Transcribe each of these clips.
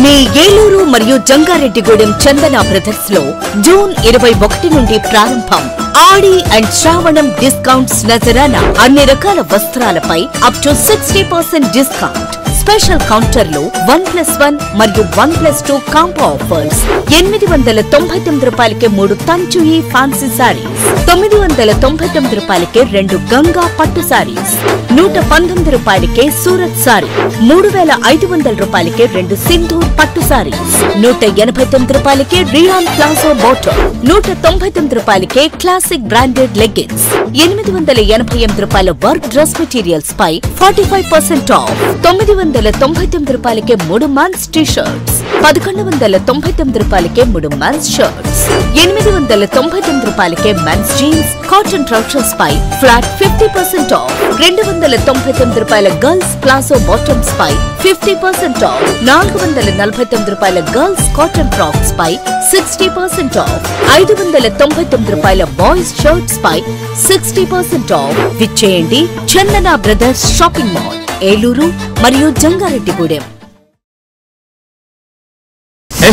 మీ ఏలూరు మరియు జంగారెడ్డిగూడెం చందన బ్రదర్స్ లో జూన్ 21 నుండి ప్రారంభం ఆడి అండ్ శ్రావణం డిస్కౌంట్స్ నజరానా. అన్ని రకాల వస్త్రాలపై అప్ టు 60% డిస్కౌంట్. స్పెషల్ కౌంటర్లో 1+1 మరియు 1+2 కాంబో ఆఫర్స్. 899 రూపాయలకే 3 తంచుయి ఫ్యాన్సీ సారీస్, 999 రూపాయలకే 2 గంగా పట్టు సారీస్, 119 రూపాయలకే సూరత్ సారీ, 3500 రూపాయలకే 2 సింధూర్ పట్టు సారీస్, 189 రూపాయలకే రియాన్ ప్లాజో బాటమ్, 199 రూపాయలకే క్లాసిక్ బ్రాండెడ్ లెగ్గిన్స్, 888 రూపాయల వర్క్ డ్రెస్ మెటీరియల్స్ పై 45% ఆఫ్, 999 రూపాయలకే 3 మెన్స్ టీ షర్ట్స్, 1199 రూపాయలకే 3 మెన్స్ షర్ట్స్, 899 రూపాయలకే మెన్స్ జీన్స్ కాటన్ ట్రౌజర్స్ పై ఫ్లాట్ 50% ఆఫ్, 299 రూపాయల గర్ల్స్ ప్లాజో బాటమ్స్ పై 50% ఆఫ్, 449 రూపాయల గర్ల్స్ కాటన్ ఫ్రాక్స్ పై 60% ఆఫ్, 599 రూపాయల బాయ్స్ షర్ట్స్ పై 60% ఆఫ్. విచ్చేయండి Chandana brothers shopping mall, Eluru మరియు జంగారెడ్డిగూడెం.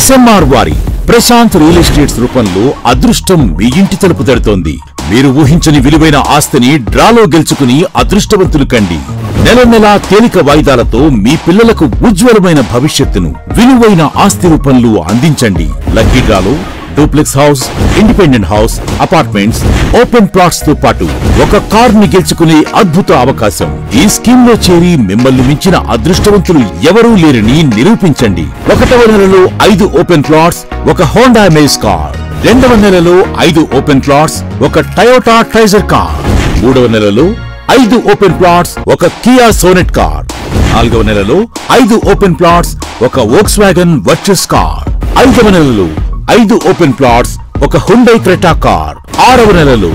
SMR వారి ప్రశాంత్ రియల్ ఎస్టేట్స్ రూపంలో అదృష్టం మీ ఇంటి తలుపు తడుతోంది. మీరు ఊహించని విలువైన ఆస్తిని డ్రాలో గెలుచుకుని అదృష్టవంతులు కండి. నెల నెలా తేలిక వాయిదాలతో మీ పిల్లలకు ఉజ్వలమైన భవిష్యత్తును విలువైన ఆస్తి రూపంలో అందించండి. లక్కీ డ్రాలో duplex house, independent house, apartments, open plots తో పాటు ఒక కార్ ని గెలుచుకునే అద్భుత అవకాశం. ఈ స్కీమ్ లో చేరి మిమ్మల్ని మించిన అదృష్టవంతులు ఎవరూ లేరని నిరూపించండి. 1వ నెలలో 5 ఓపెన్ ప్లాట్స్, ఒక హోండా అమేజ్ కార్. 2వ నెలలో 5 ఓపెన్ ప్లాట్స్, ఒక టయోటా ట్రైజర్ కార్. 3వ నెలలో 5 ఓపెన్ ప్లాట్స్, ఒక కియా సోనెట్ కార్. 4వ నెలలో 5 ఓపెన్ ప్లాట్స్, ఒక వోక్స్వాగన్ వర్చస్ కార్. 5వ నెలలో 5 ఓపెన్ ప్లాట్స్, ఒక హుండై క్రెటా కార్. 6వ నెలలో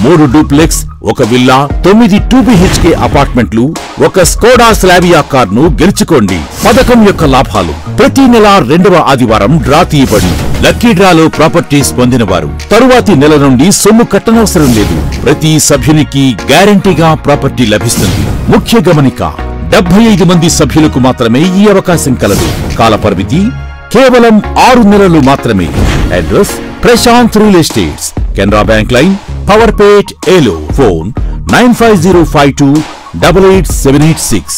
3 డూప్లెక్స్, ఒక విల్లా, 9 2BHK అపార్ట్మెంట్లు, ఒక స్కోడా స్లావియా కార్ ను గెలుచుకోండి. పథకం యొక్క లాభాలు: ప్రతి నెల 2వ ఆదివారం డ్రా తీయబడి లక్కీ డ్రాలో ప్రాపర్టీస్ పొందిన వారు తరువాతి నెల నుండి సొమ్ము కట్టనవసరం లేదు. ప్రతి సభ్యునికి గ్యారంటీగా ప్రాపర్టీ లభిస్తుంది. ముఖ్య గమనిక: 75 మంది సభ్యులకు మాత్రమే ఈ అవకాశం కలదు. కాల పరిమితి కేవలం 6 నెలలు మాత్రమే. Address: Prashanth real estates, Canara bank line, Powerpet, Eluru. Phone 9505288786.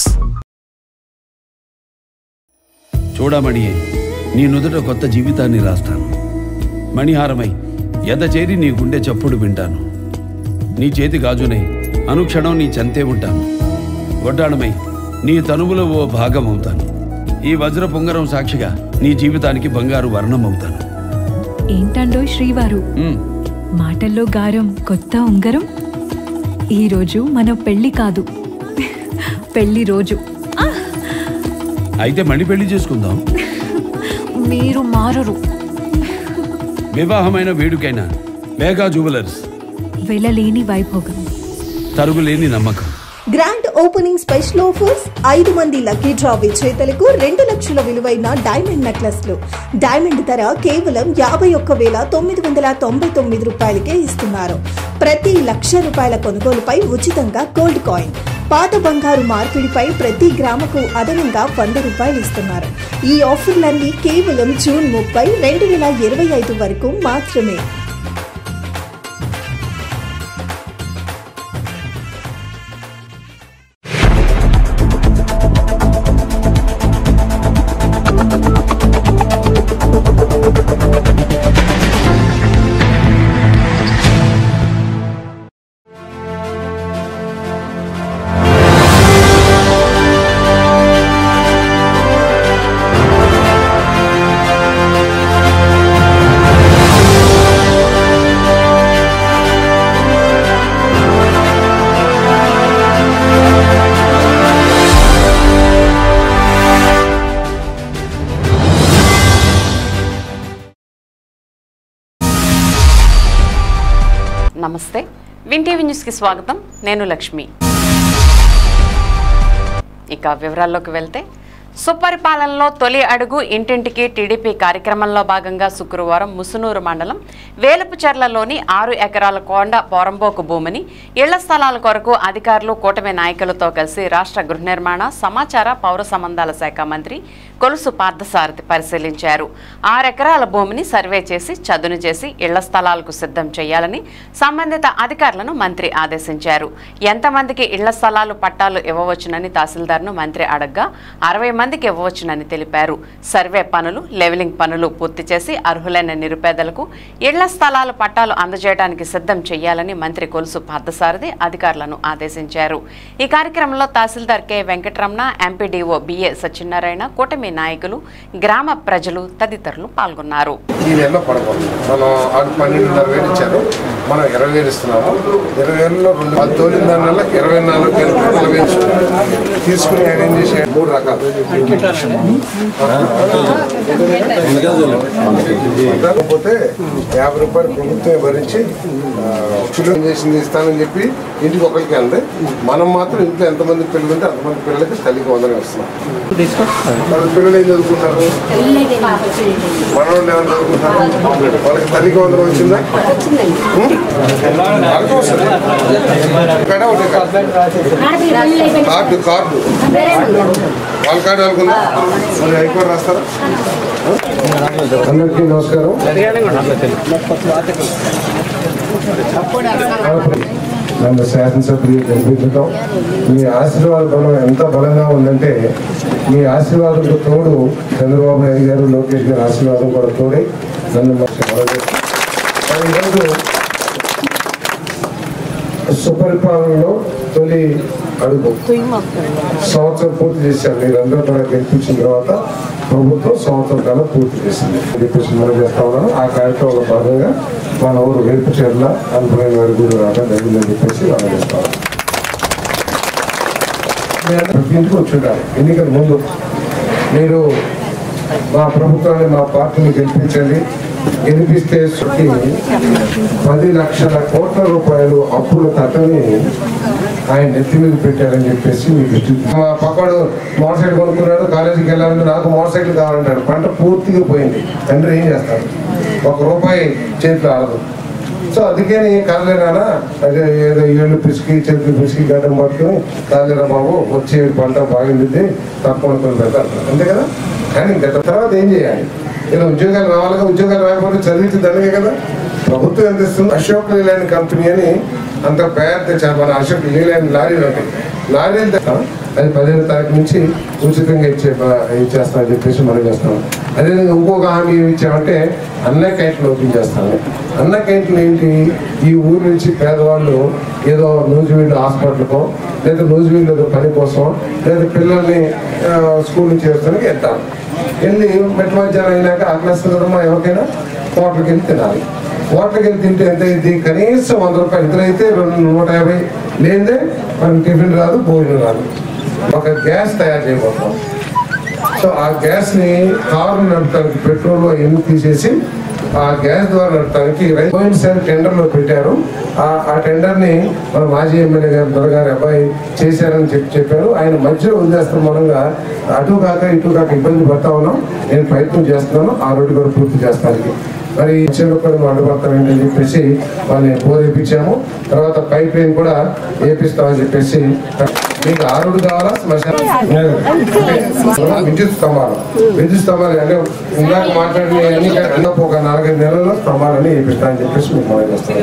చూడమణి, నీ నుదుట కొత్త జీవితాన్ని రాస్తాను. మణిహారమై ఎద చేరి నీ గుండె చప్పుడు వింటాను. నీ చేతి గాజునై అనుక్షణం నీ చెంతే ఉంటాను. గొడ్డాణమై నీ తనువులో ఓ భాగం అవుతాను. ఈ వజ్ర పొంగరం సాక్షిగా నీ జీవితానికి బంగారు వర్ణం అవుతాను. ఏంటండో శ్రీవారు, మాటల్లో గారం, కొత్త ఉంగరం. ఈరోజు మన పెళ్లి కాదు, పెళ్లి రోజు. అయితే మణి పెళ్లి చేసుకుందాం. మీరు మారరు. వివాహమైన వేడుకైనా వేగా జ్యువెలర్స్. వెళ్ళలేని వైభోగం, తరుగులేని నమ్మకం. Grand opening special offers. 5 మంది లక్కీ డ్రా విజేతలకు 2 లక్షల విలువైన డైమండ్ నెక్లెస్లు. డైమండ్ ధర కేవలం 51,999 రూపాయలకే ఇస్తున్నారు. ప్రతి ₹1,00,000 కొనుగోలుపై ఉచితంగా గోల్డ్ కాయిన్. పాత బంగారు మార్పిడిపై ప్రతి గ్రాముకు అదనంగా ₹100 ఇస్తున్నారు. ఈ ఆఫర్లన్నీ కేవలం జూన్ 30, 2025 వరకు మాత్రమే. నమస్తే, విన్ టీవీ న్యూస్కి స్వాగతం. నేను లక్ష్మి. ఇక వివరాల్లోకి వెళ్తే, సుపరిపాలనలో తొలి అడుగు ఇంటింటికి టీడీపీ కార్యక్రమంలో భాగంగా శుక్రవారం ముసునూరు మండలం వేలపుచెర్లలోని 6 ఎకరాల కొండ పోరంబోకు భూమిని ఇళ్ల స్థలాల కొరకు అధికారులు కూటమి నాయకులతో కలిసి రాష్ట్ర గృహ నిర్మాణ సమాచార పౌర సంబంధాల శాఖ మంత్రి కొలుసు పార్థసారథి పరిశీలించారు. 6 ఎకరాల భూమిని సర్వే చేసి చదును చేసి ఇళ్ల స్థలాలకు సిద్ధం చేయాలని సంబంధిత అధికారులను మంత్రి ఆదేశించారు. ఎంతమందికి ఇళ్ల స్థలాలు పట్టాలు ఇవ్వవచ్చునని తహసీల్దార్ను మంత్రి అడగ్గా 60 మందికి ఇవ్వవచ్చునని తెలిపారు. సర్వే పనులు, లెవెలింగ్ పనులు పూర్తి చేసి అర్హులైన నిరుపేదలకు ఇళ్ల స్థలాలు పట్టాలు అందజేయడానికి సిద్ధం చేయాలని మంత్రి కొలుసు పార్థసారథి అధికారులను ఆదేశించారు. ఈ కార్యక్రమంలో తహసీల్దార్ K Venkataramana, MPDO BA Satyanarayana, కూటమి నాయకులు, గ్రామ ప్రజలు తదితరులు పాల్గొన్నారు. మనం 20,000 ఇస్తున్నాము. 20,000లో 2 తోలిన దానివల్ల 24,000 తీసుకుని అరేంజ్ చేసే 3 రకాలు కాకపోతే 50 రూపాయలు ప్రభుత్వమే భరించి చేసింది ఇస్తానని చెప్పి ఇంటికి ఒకరికి అంతే. మనం మాత్రం ఇంట్లో ఎంతమంది పిల్లలు ఉంటే అంతమంది పిల్లలకి తల్లికి వందనం ఇస్తున్నాం. పిల్లలు ఏం చదువుకుంటారు, మనోళ్ళు ఏమైనా చదువుకుంటారు, వాళ్ళకి తల్లికి వందనం వచ్చిందా? కార్డు కార్డు వాళ్ళ కార్డు అనుకుందా? మరి హైకోర్టు రాస్తారా? అందరికీ నమస్కారం. నన్ను శాసనసభ్యులు గెలిపించడం మీ ఆశీర్వాద బలం ఎంత బలంగా ఉందంటే, మీ ఆశీర్వాదంతో తోడు చంద్రబాబు నాయుడు గారు, లోకేష్ గారి ఆశీర్వాదం కూడా తోడే నన్ను ఈరోజు సుపరిపాలనలో తొలి అడుగు సంవత్సరం పూర్తి చేశారు. మీరందరూ కూడా గెలిపించిన తర్వాత ప్రభుత్వం సంవత్సరం కాలం పూర్తి చేసింది చెప్పేసి మనం చేస్తా ఉన్నాను. ఆ కార్యక్రమంలో భాగంగా మన ఊరు వేలుపుచెర్ల అనుకునే వారి గుడి రావడం జరిగిందని చెప్పేసి మనం చేస్తాం. ప్రతి ఇంటికి వచ్చుంటారు. ఎన్నికల ముందు మీరు మా ప్రభుత్వాన్ని, మా పార్టీని గెలిపించండి, గెలిపిస్తే 10 లక్షల కోట్ల రూపాయలు అప్పుల తట్టని ఆయన నెత్తి మీద పెట్టారని చెప్పేసి మీకు మా పక్కడు మోటార్ సైకిల్ కొనుక్కున్నాడు, కాలేజీకి వెళ్ళాలంటే నాకు మోటార్ సైకిల్ కావాలంటాడు. పంట పూర్తిగా పోయింది. తండ్రి ఏం చేస్తాడు? 1 రూపాయి చేతిలో ఆడదు. సో అందుకని కాలేనా అదే ఏదో ఏళ్ళు పిసికి చేతులు పిసికి గడ్డం పట్టుకుని కాలేరా బాబు వచ్చే పంట బాగుంది తప్పకుండా పెడతారు, అంతే కదా. కానీ గత తర్వాత ఏం చేయాలి? ఇలా ఉద్యోగాలు రావాలిగా, ఉద్యోగాలు రాకపోతే చదివించి దండగే కదా. ప్రభుత్వం ఎంత ఇస్తుంది? అశోక్ లేలాండ్ కంపెనీ అని అంత పెద్ద మన అశోక్ లేలాండ్ లారీలు ఉంటాయి. లారీలు అది 15వ తారీఖు నుంచి ఉచితంగా ఇచ్చేస్తామని చెప్పేసి మనం చేస్తాం. అదేవిధంగా ఇంకొక హామీ ఏమి ఇచ్చామంటే అన్న క్యాంటీన్లు ఓపెన్ చేస్తాము. అన్న క్యాంటీన్లు ఏంటి? ఈ ఊరు నుంచి పేదవాళ్ళు ఏదో నూజివీడు హాస్పిటల్కో లేదా నూజివీడు ఏదో పని కోసం లేదా పిల్లల్ని స్కూల్ నుంచి చేస్తానికి వెళ్తారు. వెళ్ళి మెట్ల మధ్యాహ్నం అయినాక ఆకలిస్తుంది కదమ్మా ఎవరికైనా, హోటల్కి వెళ్ళి తినాలి. హోటల్కి వెళ్ళి తింటే ఎంత అయింది? కనీసం 100 రూపాయలు. ఇద్దరైతే 150 లేదే మనకి టిఫిన్ రాదు, భోజనం రాదు. ఒక గ్యాస్ తయారు చేయబోతాం. సో ఆ గ్యాస్ని కారు నడపడానికి పెట్రోల్ ఎన్ని తీసేసి ఆ గ్యాస్ ద్వారా నడపడానికి రైతులు టెండర్లో పెట్టారు. ఆ టెండర్ని మన మాజీ ఎమ్మెల్యే గారు దొరగారి అబ్బాయి చేశారని చెప్పారు. ఆయన మధ్యలో వదిలేస్తాం మూలంగా అటు కాక ఇటు కాక ఇబ్బంది పడతా ఉన్నాం. నేను ప్రయత్నం చేస్తున్నాను ఆ రోడ్డు కూడా పూర్తి చేస్తానికి. మరి ఇచ్చేటప్పుడు అడ్డుపడతామని చెప్పేసి వాళ్ళని పోరేపించాము. తర్వాత పైప్ లైన్ కూడా వేపిస్తామని చెప్పేసి. మీకు ఆ రోడ్డు కావాలా? విద్యుత్ స్తంభాలు అంటే ఇందాక మాట్లాడిన ఒక 4-5 నెలల్లో స్తంభాలని వేపిస్తామని చెప్పేసి మీకు మనం చేస్తాం.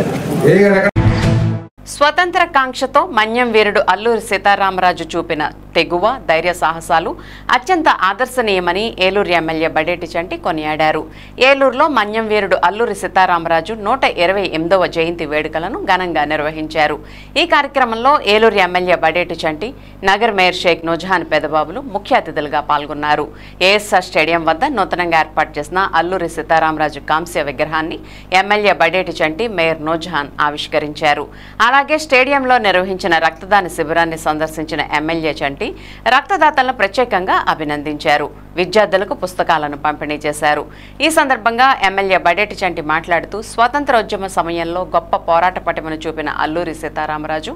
స్వతంత్ర కాంక్షతో మన్యం వీరుడు అల్లూరి సీతారామరాజు చూపిన తెగువ, ధైర్య సాహసాలు అత్యంత ఆదర్శనీయమని ఏలూరు ఎమ్మెల్యే బడేటి చంటి కొనియాడారు. ఏలూరులో మన్యం వీరుడు అల్లూరి సీతారామరాజు 128వ జయంతి వేడుకలను ఘనంగా నిర్వహించారు. ఈ కార్యక్రమంలో ఏలూరు ఎమ్మెల్యే బడేటి చంటి, నగర్ మేయర్ షేక్ నూజహాన్ పెదబాబులు ముఖ్య అతిథులుగా పాల్గొన్నారు. ఏఎస్ఆర్ స్టేడియం వద్ద నూతనంగా ఏర్పాటు చేసిన అల్లూరి సీతారామరాజు కాంస్య విగ్రహాన్ని ఎమ్మెల్యే బడేటి చంటి, మేయర్ నూజహాన్ ఆవిష్కరించారు. అలాగే స్టేడియంలో నిర్వహించిన రక్తదాన శిబిరాన్ని సందర్శించిన ఎమ్మెల్యే చంటి రక్తదాతలను ప్రత్యేకంగా అభినందించారు. విద్యార్థులకు పుస్తకాలను పంపిణీ చేశారు. ఈ సందర్భంగా ఎమ్మెల్యే బడేటి చంటి మాట్లాడుతూ స్వాతంత్రోద్యమ సమయంలో గొప్ప పోరాట పటిమను చూపిన అల్లూరి సీతారామరాజు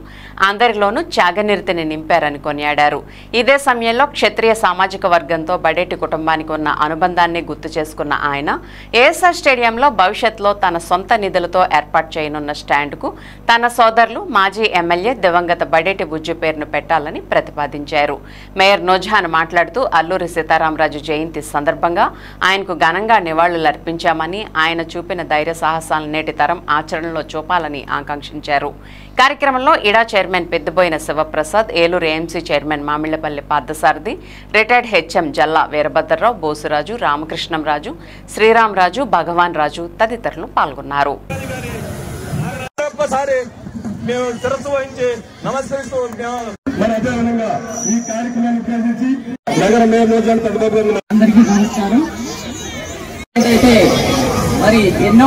అందరిలోనూ త్యాగనిరతిని నింపారని కొనియాడారు. ఇదే సమయంలో క్షత్రియ సామాజిక వర్గంతో బడేటి కుటుంబానికి ఉన్న అనుబంధాన్ని గుర్తు చేసుకున్న ఆయన ఏఎస్ఆర్ స్టేడియంలో భవిష్యత్తులో తన సొంత నిధులతో ఏర్పాటు చేయనున్న స్టాండ్కు తన సోదరులు మాజీ ఎమ్మెల్యే దివంగత బడేటి బుజ్జు పేరును పెట్టాలని ప్రతిపాదించారు. మేయర్ నోజాన్ మాట్లాడుతూ అల్లూరి సీతారామరాజు జయంతి సందర్భంగా ఆయనకు ఘనంగా నివాళులర్పించామని, ఆయన చూపిన ధైర్య సాహసాలను నేటి తరం ఆచరణలో చూపాలని ఆకాంక్షించారు. కార్యక్రమంలో ఇడా chairman Peddaboina Sivaprasad, Eluru AMC chairman Mamillapalli Parthasarathi, retired HM Jalla Veerabhadrarao, Bosuraju, Ramakrishnamraju, Sriramaraju, Bhagavan Raju తదితరులు పాల్గొన్నారు. మేము శిరస్సు వహించి నమస్కరిస్తూ మరి అదేవిధంగా ఈ కార్యక్రమాన్ని ఉద్దేశించి నగర మేయర్ నోజాన్ అందరికీ నమస్కారం. అయితే మరి ఎన్నో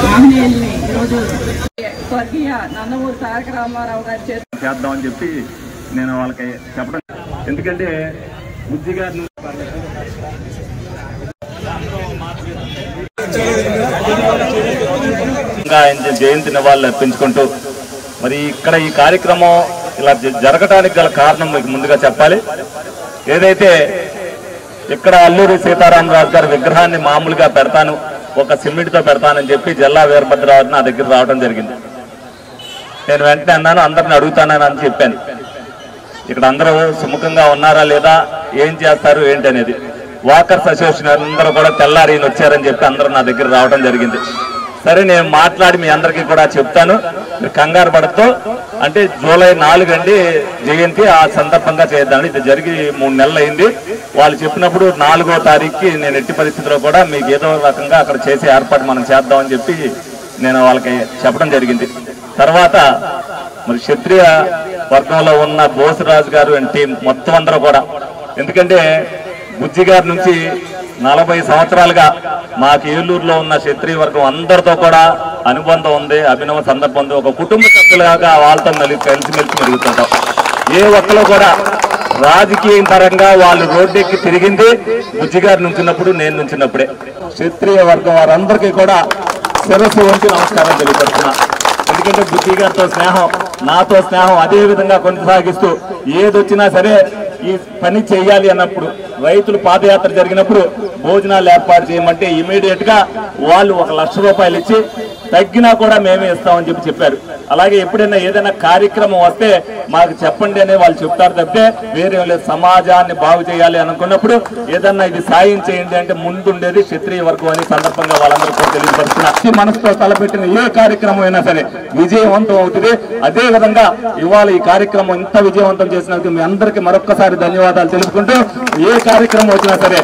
మహనీయుల్ని ఈరోజు స్వర్గీయ నందమూరి తారక రామారావు గారు చేద్దామని చెప్పి నేను వాళ్ళకి చెప్పడం, ఎందుకంటే బుజ్జి గారిని ఆయన జయంతి నివాళులు అర్పించుకుంటూ మరి ఇక్కడ ఈ కార్యక్రమం ఇలా జరగటానికి గల కారణం మీకు ముందుగా చెప్పాలి. ఏదైతే ఇక్కడ అల్లూరి సీతారామరాజు గారి విగ్రహాన్ని మామూలుగా పెడతాను, ఒక సిమెంట్తో పెడతానని చెప్పి జల్లా వీరభద్రరావు నా దగ్గర రావడం జరిగింది. నేను వెంటనే అన్నాను, అందరిని అడుగుతానని అని చెప్పాను. ఇక్కడ అందరూ సుముఖంగా ఉన్నారా లేదా, ఏం చేస్తారు ఏంటి అనేది. వాకర్స్ అసోసియేషన్ అందరూ కూడా తెల్లారి వచ్చారని చెప్పి అందరూ నా దగ్గర రావడం జరిగింది. సరే నేను మాట్లాడి మీ అందరికీ కూడా చెప్తాను, కంగారు పడుతూ అంటే జూలై 4 అండి జయంతి, ఆ సందర్భంగా చేద్దామని. ఇది జరిగి 3 నెలలు అయింది. వాళ్ళు చెప్పినప్పుడు 4వ తారీఖుకి నేను ఎట్టి పరిస్థితిలో కూడా మీకు ఏదో రకంగా అక్కడ చేసే ఏర్పాటు మనం చేద్దామని చెప్పి నేను వాళ్ళకి చెప్పడం జరిగింది. తర్వాత మరి క్షత్రియ వర్గంలో ఉన్న బోసురాజు గారు అండ్ టీం మొత్తం అందరూ కూడా, ఎందుకంటే బుజ్జి గారి నుంచి 40 సంవత్సరాలుగా మాకు ఏలూరులో ఉన్న క్షత్రియ వర్గం అందరితో కూడా అనుబంధం ఉంది, అభినవ సందర్భం ఉంది. ఒక కుటుంబ సభ్యులుగా వాళ్ళతో కలిసిమెలిసి మెరుగుతుంటాం. ఏ ఒక్కరు కూడా రాజకీయ పరంగా వాళ్ళు రోడ్డెక్కి తిరిగింది బుజ్జి గారు నుంచినప్పుడు, నేను నుంచినప్పుడే. క్షత్రియ వర్గం వారందరికీ కూడా శిరస్సు వంచి నమస్కారం తెలియపడుతున్నా. ఎందుకంటే బుజ్జి గారితో స్నేహం, నాతో స్నేహం అదే విధంగా కొనసాగిస్తూ ఏదొచ్చినా సరే ఈ పని చేయాలి అన్నప్పుడు, రైతులు పాదయాత్ర జరిగినప్పుడు భోజనాలు ఏర్పాటు చేయమంటే ఇమీడియట్ గా వాళ్ళు 1 లక్ష రూపాయలు ఇచ్చి తగ్గినా కూడా మేమే ఇస్తామని చెప్పారు. అలాగే ఎప్పుడైనా ఏదైనా కార్యక్రమం వస్తే మాకు చెప్పండి అని వాళ్ళు చెప్తారు తప్పితే వేరే సమాజాన్ని బాగు చేయాలి అనుకున్నప్పుడు ఏదన్నా ఇది సాయం చేయండి అంటే ముందుండేది క్షత్రియ వర్గం అని సందర్భంగా వాళ్ళందరూ తెలియపరుస్తున్నారు. మనసుతో తలపెట్టిన ఏ కార్యక్రమం అయినా సరే విజయవంతం అవుతుంది. అదే విధంగా ఇవాళ ఈ కార్యక్రమం ఇంత విజయవంతం చేసినందుకు మీ అందరికీ మరొక్కసారి ధన్యవాదాలు తెలుపుకుంటూ, ఏ కార్యక్రమం వచ్చినా సరే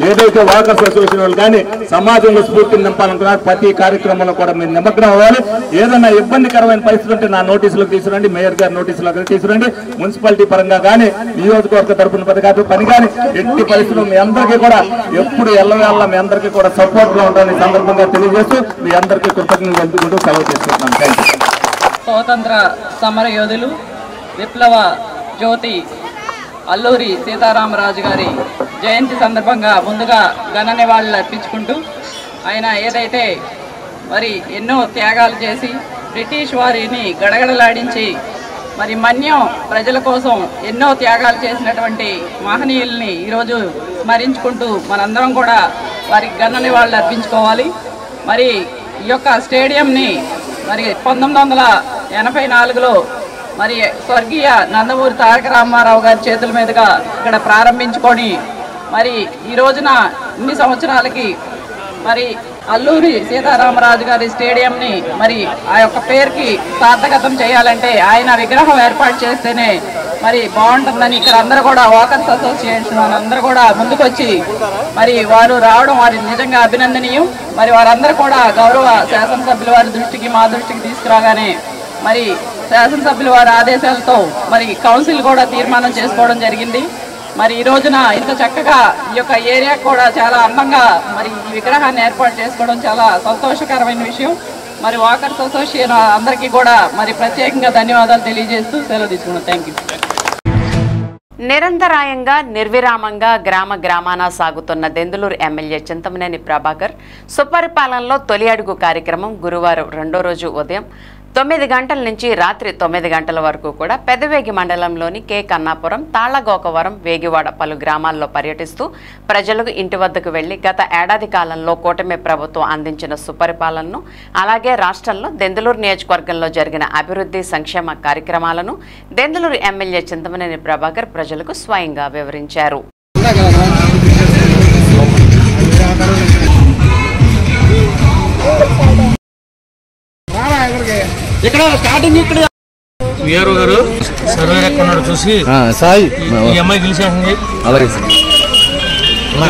ఏదైతే వాకర్స్ అసోసియేషన్ వాళ్ళు కానీ సమాజంలో స్ఫూర్తిని నింపాలనుకున్నారు, ప్రతి కార్యక్రమంలో కూడా మీరు నిమగ్నం అవ్వాలి. ఏదైనా ఇబ్బందికరమైన పరిస్థితులు ఉంటే నా నోటీసులకు తీసుకురండి, మేయర్ గారి నోటీసులకు తీసుకురండి. మున్సిపాలిటీ పరంగా కానీ నియోజకవర్గ తరపున పని కానీ ఎట్టి పరిస్థితులు మీ అందరికీ కూడా ఎప్పుడు ఎల్లవేళ్ళ మీ అందరికీ కూడా సపోర్ట్ గా ఉండాలని సందర్భంగా తెలియజేస్తూ మీ అందరికీ కృతజ్ఞతలు తెలుపుకుంటూ సెలవు తీసుకుంటున్నాను. Thank you. స్వాతంత్ర సమర యోధులు, విప్లవ జ్యోతి అల్లూరి సీతారామరాజు గారి జయంతి సందర్భంగా ముందుగా ఘన నివాళులు అర్పించుకుంటూ, ఆయన ఏదైతే మరి ఎన్నో త్యాగాలు చేసి బ్రిటిష్ వారిని గడగడలాడించి మరి మన్యం ప్రజల కోసం ఎన్నో త్యాగాలు చేసినటువంటి మహనీయుల్ని ఈరోజు స్మరించుకుంటూ మనందరం కూడా వారికి ఘన నివాళులు అర్పించుకోవాలి. మరి ఈ యొక్క స్టేడియంని మరి 1984లో మరి స్వర్గీయ నందమూరి తారక రామారావు గారి చేతుల మీదుగా ఇక్కడ ప్రారంభించుకొని మరి ఈ రోజున ఇన్ని సంవత్సరాలకి మరి అల్లూరి సీతారామరాజు గారి స్టేడియంని మరి ఆ యొక్క పేరుకి సార్థకతం చేయాలంటే ఆయన విగ్రహం ఏర్పాటు చేస్తేనే మరి బాగుంటుందని ఇక్కడ అందరూ కూడా వాకర్స్ అసోసియేషన్ అందరూ కూడా ముందుకొచ్చి మరి వారు రావడం వారి నిజంగా అభినందనీయం. మరి వారందరూ కూడా గౌరవ శాసనసభ్యుల వారి దృష్టికి మా దృష్టికి తీసుకురాగానే మరి శాసనసభ్యుల వారి ఆదేశాలతో మరి కౌన్సిల్ కూడా తీర్మానం చేసుకోవడం జరిగింది. మరి ఈ రోజున ఇంత చక్కగా ఈ యొక్క ఏరియా కూడా చాలా అందంగా మరి ఈ విగ్రహాన్ని ఏర్పాటు చేసుకోవడం చాలా సంతోషకరమైన విషయం. మరి వాకర్స్ అసోసియేషన్ అందరికీ కూడా మరి ప్రత్యేకంగా ధన్యవాదాలు తెలియజేస్తూ సెలవు తీసుకున్నాను. Thank you. నిరంతరాయంగా నిర్విరామంగా గ్రామాన సాగుతున్న దెందులూరు ఎమ్మెల్యే చింతమనేని ప్రభాకర్ సుపరిపాలనలో తొలి అడుగు కార్యక్రమం గురువారం రెండో రోజు ఉదయం 9 గంటల నుంచి రాత్రి 9 గంటల వరకు కూడా పెదవేగి మండలంలోని కె కన్నాపురం, తాళ్లగోకవరం, వేగివాడ పలు గ్రామాల్లో పర్యటిస్తూ ప్రజలకు ఇంటి వద్దకు వెళ్లి గత ఏడాది కాలంలో కూటమి ప్రభుత్వం అందించిన సుపరిపాలనను, అలాగే రాష్ట్రంలో దెందులూరు నియోజకవర్గంలో జరిగిన అభివృద్ధి సంక్షేమ కార్యక్రమాలను దెందులూరు ఎమ్మెల్యే చింతమనేని ప్రభాకర్ ప్రజలకు స్వయంగా వివరించారు. ఇక్కడ స్టార్టింగ్ ఇక్కడ వీఆర్ఓ గారు సర్వే ఎక్కడున్నాడు చూసి సాయి ఈ అమ్మాయి గెలిచేసింది అలాగే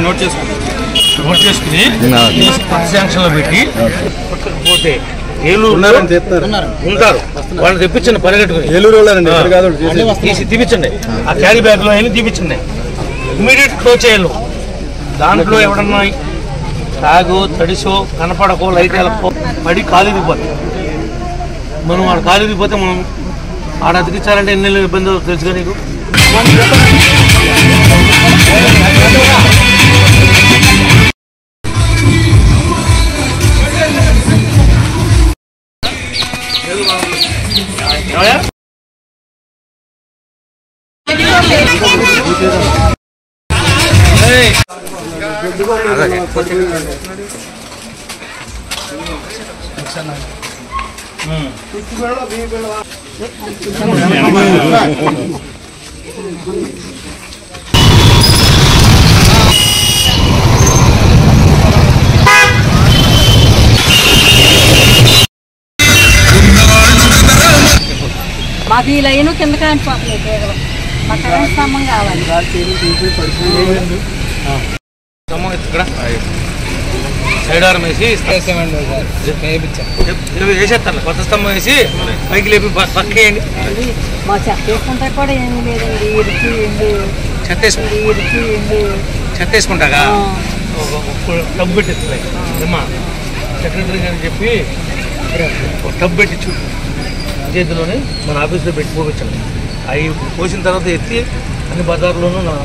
నోట్ చేసుకుని శాంక్షన్ లో పెట్టి పోతే ఏలూరు ఉంటారు వాళ్ళని తెప్పించండి పరిగెట్టుకుని ఏలూరు తీసి తీపించండి ఆ క్యారీ బ్యాగ్ లో అయినా తీపించండి ఇమీడియట్ క్లోజ్ చేయాలి. దాంట్లో ఎవడన్నా తాగో తడిసో కనపడకో లైట్ వెళ్ళకో పడి కాలు దిగిపోతాయి. మనం వాడు కాలు దిగిపోతే మనం ఆడ అతికించాలంటే ఎన్ని ఇబ్బంది తెలుసుగా నీకు. మాకు ఈ లైన్ కింద కానిపోతుంది, మా కరెంట్ స్తంభం కావాలి. సైడ్ ఆర్మ్ వేసి వేసేస్తాను, కొత్త స్తంభం వేసి పైకి లేపి పక్కేయండి. మా చెత్త వేసుకుంటా కూడా ఏమి లేదండి, చెత్త వేసుకుంటాగా టబ్ పెట్టిస్తాయి అమ్మా సెక్రటరీ అని చెప్పి టబ్ పెట్టించు చేతిలోనే మన ఆఫీస్లో పెట్టి పోపించండి. అవి పోసిన తర్వాత ఎత్తి అన్ని బజార్లోనూ నా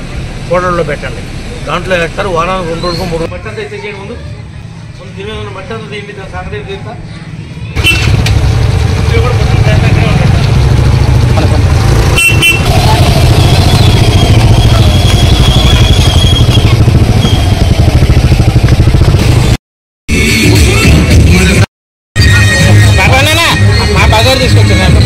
కోడల్లో పెట్టండి. దాంట్లో వేస్తారు వారానికి 2 రోజులకు 3 రోజులు. మట్టి అంతా ఎత్తే చేయండి. ముందు తినేది మట్టి అంతా తీయండి, దాని సంగతి తీస్తా. మా బజార్ తీసుకొచ్చాను.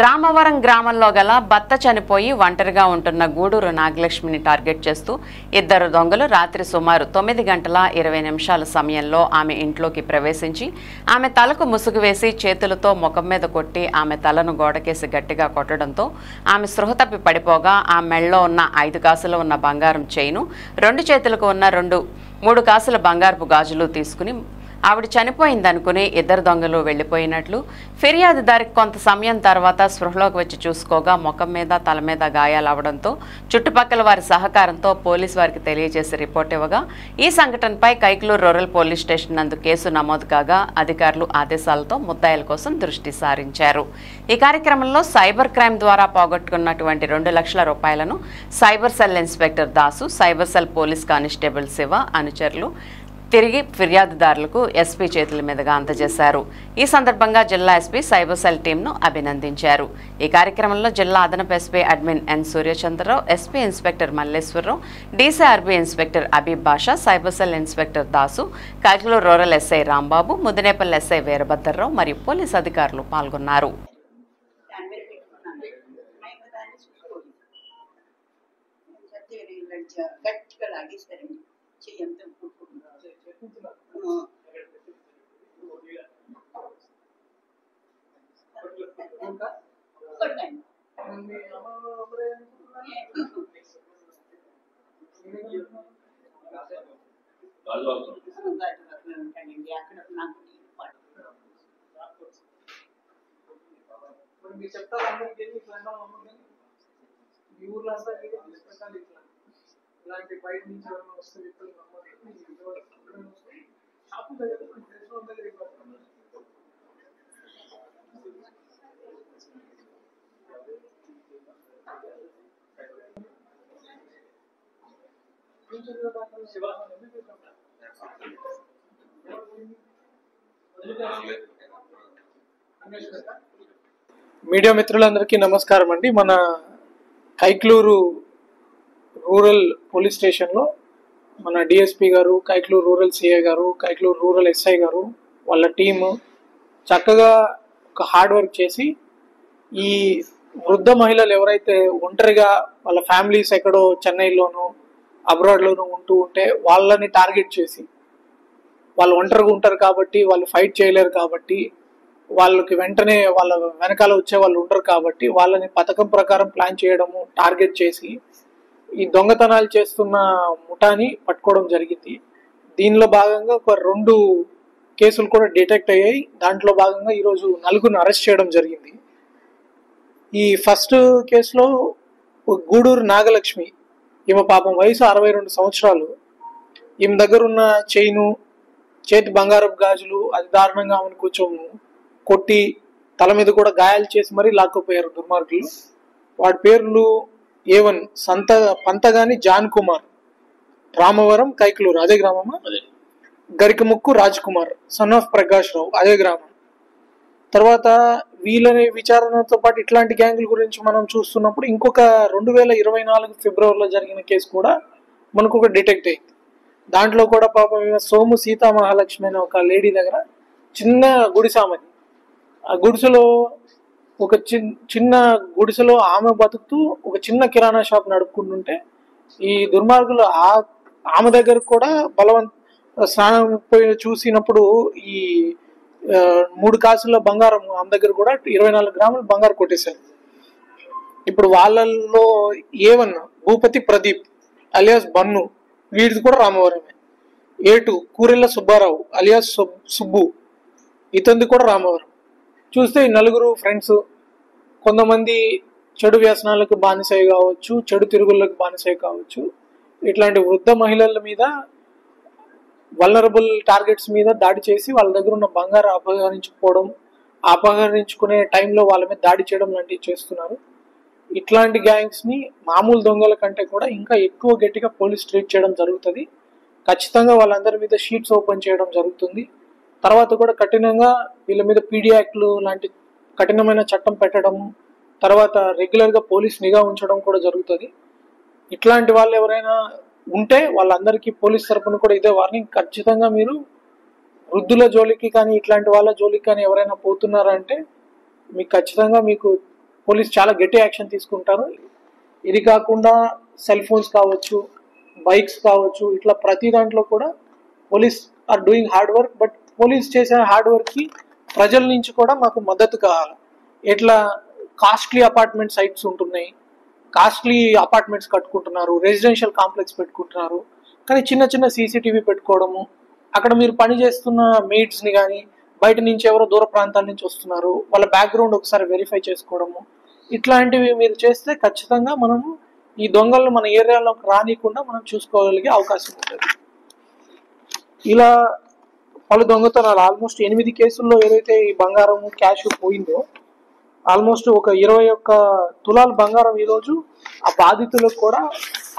రామవరం గ్రామంలో గల భర్త చనిపోయి ఒంటరిగా ఉంటున్న గూడూరు నాగలక్ష్మిని టార్గెట్ చేస్తూ 2 దొంగలు రాత్రి సుమారు 9:20 సమయంలో ఆమె ఇంట్లోకి ప్రవేశించి ఆమె తలకు ముసుగు వేసి చేతులతో ముఖం మీద కొట్టి ఆమె తలను గోడకేసి గట్టిగా కొట్టడంతో ఆమె స్పృహ తప్పి పడిపోగా ఆ మెడలో ఉన్న 5 కాసులు ఉన్న బంగారం చైను, 2 చేతులకు ఉన్న 3 కాసుల బంగారపు గాజులు తీసుకుని ఆవిడ చనిపోయిందనుకుని 2 దొంగలు వెళ్లిపోయినట్లు ఫిర్యాదుదారికి కొంత సమయం తర్వాత స్పృహలోకి వచ్చి చూసుకోగా ముఖం మీద తల మీద గాయాలవడంతో చుట్టుపక్కల వారి సహకారంతో పోలీసు వారికి తెలియజేసి రిపోర్ట్ ఇవ్వగా ఈ సంఘటనపై కైకలూరు రూరల్ పోలీస్ స్టేషన్ నందు కేసు నమోదు కాగా అధికారులు ఆదేశాలతో ముద్దాయిల కోసం దృష్టి సారించారు. ఈ కార్యక్రమంలో సైబర్ క్రైమ్ ద్వారా పోగొట్టుకున్నటువంటి 2 లక్షల రూపాయలను cyber cell inspector Dasu, cyber cell police constable Shiva అనుచరులు తిరిగి ఫిర్యాదుదారులకు ఎస్పీ చేతుల మీదుగా అందజేశారు. ఈ సందర్భంగా జిల్లా ఎస్పీ సైబర్ సెల్ టీంను అభినందించారు. ఈ కార్యక్రమంలో జిల్లా అదనపు SP admin N Suryachandrarao, SP inspector Malleswararao, DCRB inspector Abeeb Basha, cyber cell inspector Dasu, Kakiluru rural SI Rambabu, Mudinepalli SI Veerabhadrarao మరియు పోలీసు అధికారులు పాల్గొన్నారు. ఇలాంటి బయట నుంచి ఎవరైనా వస్తే మీడియా మిత్రులందరికీ నమస్కారం అండి. మన కైక్లూరు రూరల్ పోలీస్ స్టేషన్లో మన డిఎస్పీ గారు, కైక్లూరు రూరల్ సిఐ గారు, కైక్లూరు రూరల్ ఎస్ఐ గారు వాళ్ళ టీము చక్కగా ఒక హార్డ్ వర్క్ చేసి ఈ వృద్ధ మహిళలు ఎవరైతే ఒంటరిగా వాళ్ళ ఫ్యామిలీస్ ఎక్కడో చెన్నైలోనూ అబ్రాడ్లోనూ ఉంటే వాళ్ళని టార్గెట్ చేసి వాళ్ళు ఒంటరిగా ఉంటారు కాబట్టి, వాళ్ళు ఫైట్ చేయలేరు కాబట్టి, వాళ్ళకి వెంటనే వాళ్ళ వెనకాల వచ్చే వాళ్ళు ఉంటారు కాబట్టి వాళ్ళని పథకం ప్రకారం ప్లాన్ చేయడము, టార్గెట్ చేసి ఈ దొంగతనాలు చేస్తున్న ముఠాని పట్టుకోవడం జరిగింది. దీనిలో భాగంగా ఒక 2 కేసులు కూడా డిటెక్ట్ అయ్యాయి. దాంట్లో భాగంగా ఈరోజు 4 అరెస్ట్ చేయడం జరిగింది. ఈ ఫస్ట్ కేసులో గూడూరు నాగలక్ష్మి, ఈమె పాపం వయసు 62 సంవత్సరాలు. ఈమె దగ్గర ఉన్న చైను, చేతి బంగారపు గాజులు అది దారుణంగా ఆమెను కొంచెం కొట్టి తల మీద కూడా గాయాలు చేసి మరీ లాక్కుపోయారు దుర్మార్గులు. వాడి పేర్లు A1 పంతగాని జాన్ కుమార్, రామవరం కైక్లూరు అదే గ్రామమా, గరికముక్కు రాజ్ కుమార్ సన్ ఆఫ్ ప్రకాష్ రావు అదే గ్రామం. తర్వాత వీళ్ళని విచారణతో పాటు ఇట్లాంటి గ్యాంగుల గురించి మనం చూస్తున్నప్పుడు ఇంకొక 2024 ఫిబ్రవరిలో జరిగిన కేసు కూడా మనకు ఒక డిటెక్ట్ అయింది. దాంట్లో కూడా పాపం సోము సీతా మహాలక్ష్మి అనే ఒక లేడీ దగ్గర చిన్న గుడిసామది, ఆ గుడిసెలో ఒక చిన్న గుడిసెలో ఆమె బతుకుతూ ఒక చిన్న కిరాణా షాప్ నడుపుకుంటుంటే ఈ దుర్మార్గులు ఆమె దగ్గర కూడా స్నానం పోయి చూసినప్పుడు ఈ 3 కాసుల బంగారం ఆమె దగ్గర కూడా 24 గ్రాముల బంగారు కొట్టేశారు. ఇప్పుడు వాళ్ళల్లో A1 Bhupathi Pradeep alias bun, వీడిది కూడా రామవరమే. A2 కూరెళ్ళ సుబ్బారావు అలియాస్ సుబ్బు, ఇతనిది కూడా రామవరం. చూస్తే ఈ 4 ఫ్రెండ్స్ కొంతమంది చెడు వ్యసనాలకు బానిసై కావచ్చు, చెడు తిరుగుళ్ళకు బానిసై కావచ్చు, ఇట్లాంటి వృద్ధ మహిళల మీద వల్నరబుల్ టార్గెట్స్ మీద దాడి చేసి వాళ్ళ దగ్గర ఉన్న బంగారు అపహరించుకునే టైంలో వాళ్ళ మీద దాడి చేయడం లాంటివి చేస్తున్నారు. ఇట్లాంటి గ్యాంగ్స్ని మామూలు దొంగల కంటే కూడా ఇంకా ఎక్కువ గట్టిగా పోలీస్ ట్రీట్ చేయడం జరుగుతుంది. ఖచ్చితంగా వాళ్ళందరి మీద షీట్స్ ఓపెన్ చేయడం జరుగుతుంది. తర్వాత కూడా కఠినంగా వీళ్ళ మీద పీడీ యాక్ట్లు లాంటి కఠినమైన చట్టం పెట్టడం, తర్వాత రెగ్యులర్గా పోలీస్ నిఘా ఉంచడం కూడా జరుగుతుంది. ఇట్లాంటి వాళ్ళు ఎవరైనా ఉంటే వాళ్ళందరికీ పోలీస్ తరపున కూడా ఇదే వార్నింగ్. ఖచ్చితంగా మీరు వృద్ధుల జోలికి కానీ ఇట్లాంటి వాళ్ళ జోలికి కానీ ఎవరైనా పోతున్నారంటే మీకు ఖచ్చితంగా పోలీస్ చాలా గట్టి యాక్షన్ తీసుకుంటారు. ఇది కాకుండా సెల్ ఫోన్స్ కావచ్చు, బైక్స్ కావచ్చు, ఇట్లా ప్రతి దాంట్లో కూడా police are doing hard work. But police చేసే హార్డ్ వర్క్కి ప్రజల నుంచి కూడా మాకు మద్దతు కావాలి. ఎట్లా కాస్ట్లీ అపార్ట్మెంట్ సైట్స్ ఉంటున్నాయి, కాస్ట్లీ అపార్ట్మెంట్స్ కట్టుకుంటున్నారు, రెసిడెన్షియల్ కాంప్లెక్స్ పెట్టుకుంటున్నారు, కానీ చిన్న చిన్న సీసీటీవీ పెట్టుకోవడము, అక్కడ మీరు పని చేస్తున్న మెయిడ్స్ని కానీ బయట నుంచి ఎవరో దూర ప్రాంతాల నుంచి వస్తున్నారు వాళ్ళ బ్యాక్గ్రౌండ్ ఒకసారి వెరిఫై చేసుకోవడము, ఇట్లాంటివి మీరు చేస్తే ఖచ్చితంగా మనము ఈ దొంగలను మన ఏరియాలోకి రానికుండా మనం చూసుకోగలిగే అవకాశం ఉంటుంది. ఇలా పలు దొంగతనాలు ఆల్మోస్ట్ 8 కేసుల్లో ఏదైతే ఈ బంగారము క్యాష్ పోయిందో ఆల్మోస్ట్ ఒక 21 తులాల బంగారం ఈరోజు ఆ బాధితులకు కూడా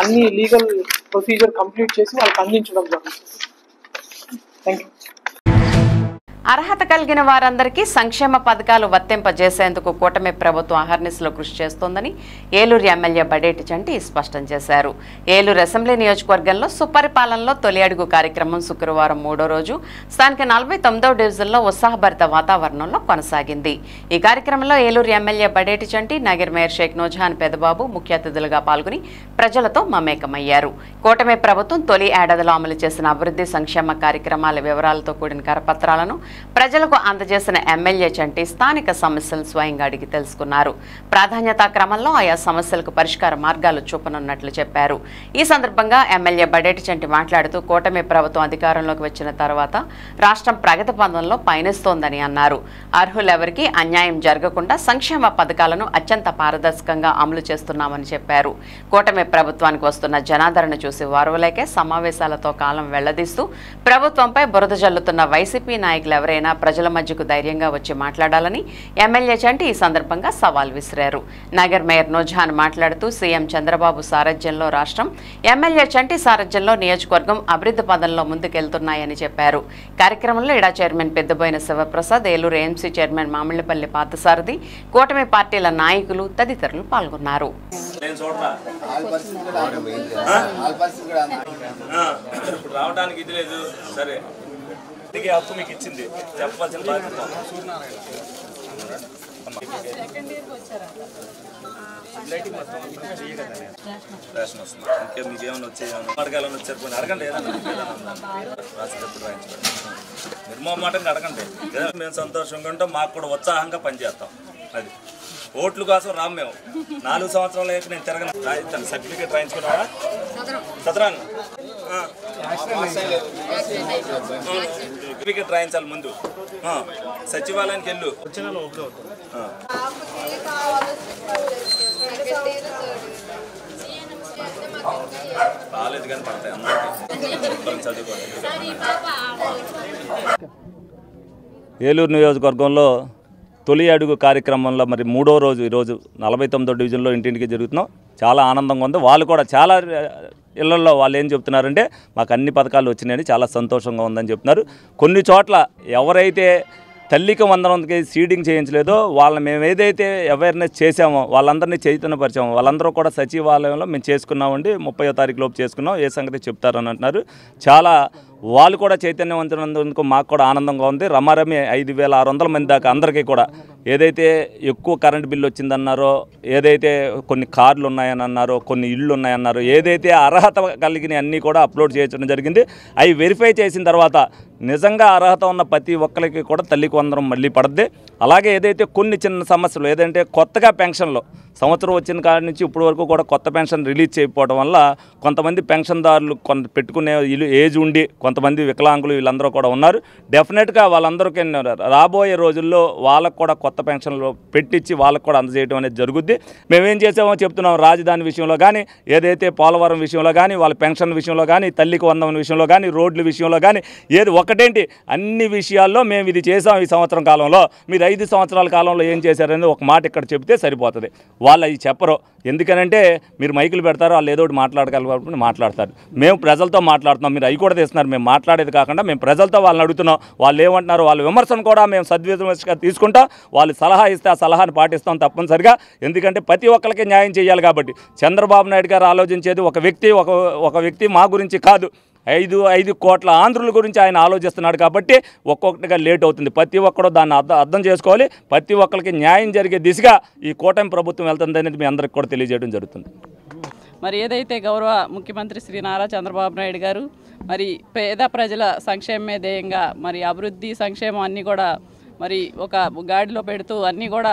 అన్ని లీగల్ ప్రొసీజర్ కంప్లీట్ చేసి వాళ్ళకి అందించడం జరుగుతుంది. Thank you. అర్హత కలిగిన వారందరికీ సంక్షేమ పథకాలు వర్తింపజేసేందుకు కూటమి ప్రభుత్వం అహర్నిశలో కృషి చేస్తోందని ఏలూరు ఎమ్మెల్యే బడేటి చంటి స్పష్టం చేశారు. ఏలూరు అసెంబ్లీ నియోజకవర్గంలో సుపరిపాలనలో తొలి అడుగు కార్యక్రమం శుక్రవారం 3వ రోజు స్థానిక 49వ డివిజన్లో ఉత్సాహభరిత వాతావరణంలో కొనసాగింది. ఈ కార్యక్రమంలో ఏలూరు ఎమ్మెల్యే బడేటి చంటి, నగర్ మేయర్ షేక్ నూజహాన్ పెదబాబు ముఖ్య అతిథులుగా పాల్గొని ప్రజలతో మమేకమయ్యారు. కూటమి ప్రభుత్వం తొలి ఏడాదిలో అమలు చేసిన అభివృద్ధి సంక్షేమ కార్యక్రమాల వివరాలతో కూడిన కరపత్రాలను ప్రజలకు అందజేసిన ఎమ్మెల్యే చంటి స్థానిక సమస్యలను స్వయంగా అడిగి తెలుసుకున్నారు. ప్రాధాన్యతా క్రమంలో ఆయా సమస్యలకు పరిష్కార మార్గాలు చూపనున్నట్లు చెప్పారు. ఈ సందర్భంగా ఎమ్మెల్యే బడేటి చంటి మాట్లాడుతూ కూటమి ప్రభుత్వం అధికారంలోకి వచ్చిన తర్వాత రాష్ట్రం ప్రగతి పథంలో పయనిస్తోందని అన్నారు. అర్హులెవరికీ అన్యాయం జరగకుండా సంక్షేమ పథకాలను అత్యంత పారదర్శకంగా అమలు చేస్తున్నామని చెప్పారు. కూటమి ప్రభుత్వానికి వస్తున్న జనాదరణ చూసి వారవలేకే సమావేశాలతో కాలం వెళ్లదీస్తూ ప్రభుత్వంపై బురద జల్లుతున్న వైసీపీ నాయకులు ఎవరైనా ప్రజల మధ్యకు ధైర్యంగా వచ్చి మాట్లాడాలని ఎమ్మెల్యే చంటి ఈ సందర్భంగా సవాల్ విసిరారు. నగర్ మేయర్ నూజహాన్ మాట్లాడుతూ సీఎం చంద్రబాబు సారథ్యంలో రాష్ట్రం, ఎమ్మెల్యే చంటి సారథ్యంలో నియోజకవర్గం అభివృద్ధి పదంలో ముందుకెళ్తున్నాయని చెప్పారు. కార్యక్రమంలో ఇడా chairman Peddaboina Sivaprasad, Eluru AMC chairman Mamillapalli Parthasarathi, కూటమి పార్టీల నాయకులు తదితరులు పాల్గొన్నారు. రావడానికి ఇది లేదు, సరే హక్కు మీకు ఇచ్చింది, చెప్పాల్సిన బాధ్యత. రేషన్ వస్తుంది, ఇంకే మీకు ఏమైనా వచ్చేయాలి, అడగాలని వచ్చారు, అడగండి. ఏదైనా రాసేటప్పుడు రాయించుకోండి, నిర్మోహమాటంగా అడగండి. మేము సంతోషంగా ఉంటాం, మాకు కూడా ఉత్సాహంగా పనిచేస్తాం. అది ఓట్ల కోసం రాము మేము. 4 సంవత్సరాలు అయితే నేను తిరగను. రాయిస్తాను, సర్టిఫికేట్ రాయించుకున్నావా? సదరాను సర్టిఫికేట్ రాయించాలి ముందు. సచివాలయానికి వెళ్ళు. రాలేదు కానీ పడతాయి అందరికీ. చదువుకోండి. ఏలూరు నియోజకవర్గంలో తొలి అడుగు కార్యక్రమంలో మరి 3వ రోజు ఈరోజు 49వ డివిజన్లో ఇంటింటికి జరుగుతున్నాం. చాలా ఆనందంగా ఉంది. వాళ్ళు కూడా చాలా ఇళ్లలో వాళ్ళు ఏం చెప్తున్నారంటే మాకు అన్ని పథకాలు వచ్చినాయని చాలా సంతోషంగా ఉందని చెప్తున్నారు. కొన్ని చోట్ల ఎవరైతే తల్లికి వందనంకి సీడింగ్ చేయించలేదో వాళ్ళని మేము ఏదైతే అవేర్నెస్ చేసామో వాళ్ళందరినీ చైతన్యపరిచామో వాళ్ళందరూ కూడా సచివాలయంలో మేము చేసుకున్నామండి, 30వ తారీఖు లోపు చేసుకున్నాం, ఏ సంగతి చెప్తారని అంటున్నారు. చాలా వాళ్ళు కూడా చైతన్యవంతున్నందుకు మాకు కూడా ఆనందంగా ఉంది. రమారమి 5,600 మంది దాకా అందరికీ కూడా ఏదైతే ఎక్కువ కరెంటు బిల్లు వచ్చిందన్నారో, ఏదైతే కొన్ని కార్లు ఉన్నాయని అన్నారో, కొన్ని ఇళ్ళు ఉన్నాయన్నారో, ఏదైతే అర్హత కలిగిన అన్నీ కూడా అప్లోడ్ చేయడం జరిగింది. అవి వెరిఫై చేసిన తర్వాత నిజంగా అర్హత ఉన్న ప్రతి ఒక్కరికి కూడా తల్లికి వందనం మళ్ళీ పడుద్ది. అలాగే ఏదైతే కొన్ని చిన్న సమస్యలు ఏదంటే కొత్తగా పెన్షన్లో సంవత్సరం వచ్చిన కాడి నుంచి ఇప్పటి వరకు కూడా కొత్త పెన్షన్ రిలీజ్ చేయకపోవడం వల్ల కొంతమంది పెన్షన్దారులు కొంత పెట్టుకునే ఏజ్ ఉండి కొంతమంది వికలాంగులు వీళ్ళందరూ కూడా ఉన్నారు. డెఫినెట్గా వాళ్ళందరికీ రాబోయే రోజుల్లో వాళ్ళకు కూడా కొత్త పెన్షన్లు పెట్టించి వాళ్ళకు కూడా అందజేయడం అనేది జరుగుద్ది. మేమేం చేసామో చెప్తున్నాం. రాజధాని విషయంలో కానీ, ఏదైతే పోలవరం విషయంలో కానీ, వాళ్ళ పెన్షన్ విషయంలో కానీ, తల్లికి వందనం విషయంలో కానీ, రోడ్ల విషయంలో కానీ, ఏది ఒకటేంటి అన్ని విషయాల్లో మేము ఇది చేసాం ఈ సంవత్సరం కాలంలో. మీరు 5 సంవత్సరాల కాలంలో ఏం చేశారనేది ఒక మాట ఇక్కడ చెప్తే సరిపోతుంది. వాళ్ళు అవి చెప్పరు. ఎందుకనంటే మీరు మైకులు పెడతారు, వాళ్ళు ఏదో ఒకటి మాట్లాడగలరు, మాట్లాడతారు. మేము ప్రజలతో మాట్లాడుతున్నాం, మీరు అవి కూడా తెస్తున్నారు. మేము మాట్లాడేది కాకుండా మేము ప్రజలతో వాళ్ళని అడుగుతున్నాం. వాళ్ళు ఏమంటున్నారు, వాళ్ళ విమర్శను కూడా మేము సద్విమర్శగా తీసుకుంటాం. వాళ్ళు సలహా ఇస్తే ఆ సలహాను పాటిస్తాం తప్పనిసరిగా. ఎందుకంటే ప్రతి ఒక్కరికి న్యాయం చేయాలి కాబట్టి. చంద్రబాబు నాయుడు గారు ఆలోచించేది ఒక వ్యక్తి మా గురించి కాదు, 5 కోట్ల ఆంధ్రుల గురించి ఆయన ఆలోచిస్తున్నాడు కాబట్టి ఒక్కొక్కటిగా లేట్ అవుతుంది. ప్రతి ఒక్కరు దాన్ని అర్థం చేసుకోవాలి. ప్రతి ఒక్కరికి న్యాయం జరిగే దిశగా ఈ కూటమి ప్రభుత్వం వెళ్తుంది అనేది మీ అందరికి కూడా తెలియజేయడం జరుగుతుంది. మరి ఏదైతే గౌరవ ముఖ్యమంత్రి శ్రీ నారా చంద్రబాబు నాయుడు గారు మరి పేద ప్రజల సంక్షేమమే ధ్యేయంగా మరి అభివృద్ధి సంక్షేమం అన్నీ కూడా మరి ఒక గాడిలో పెడుతూ అన్నీ కూడా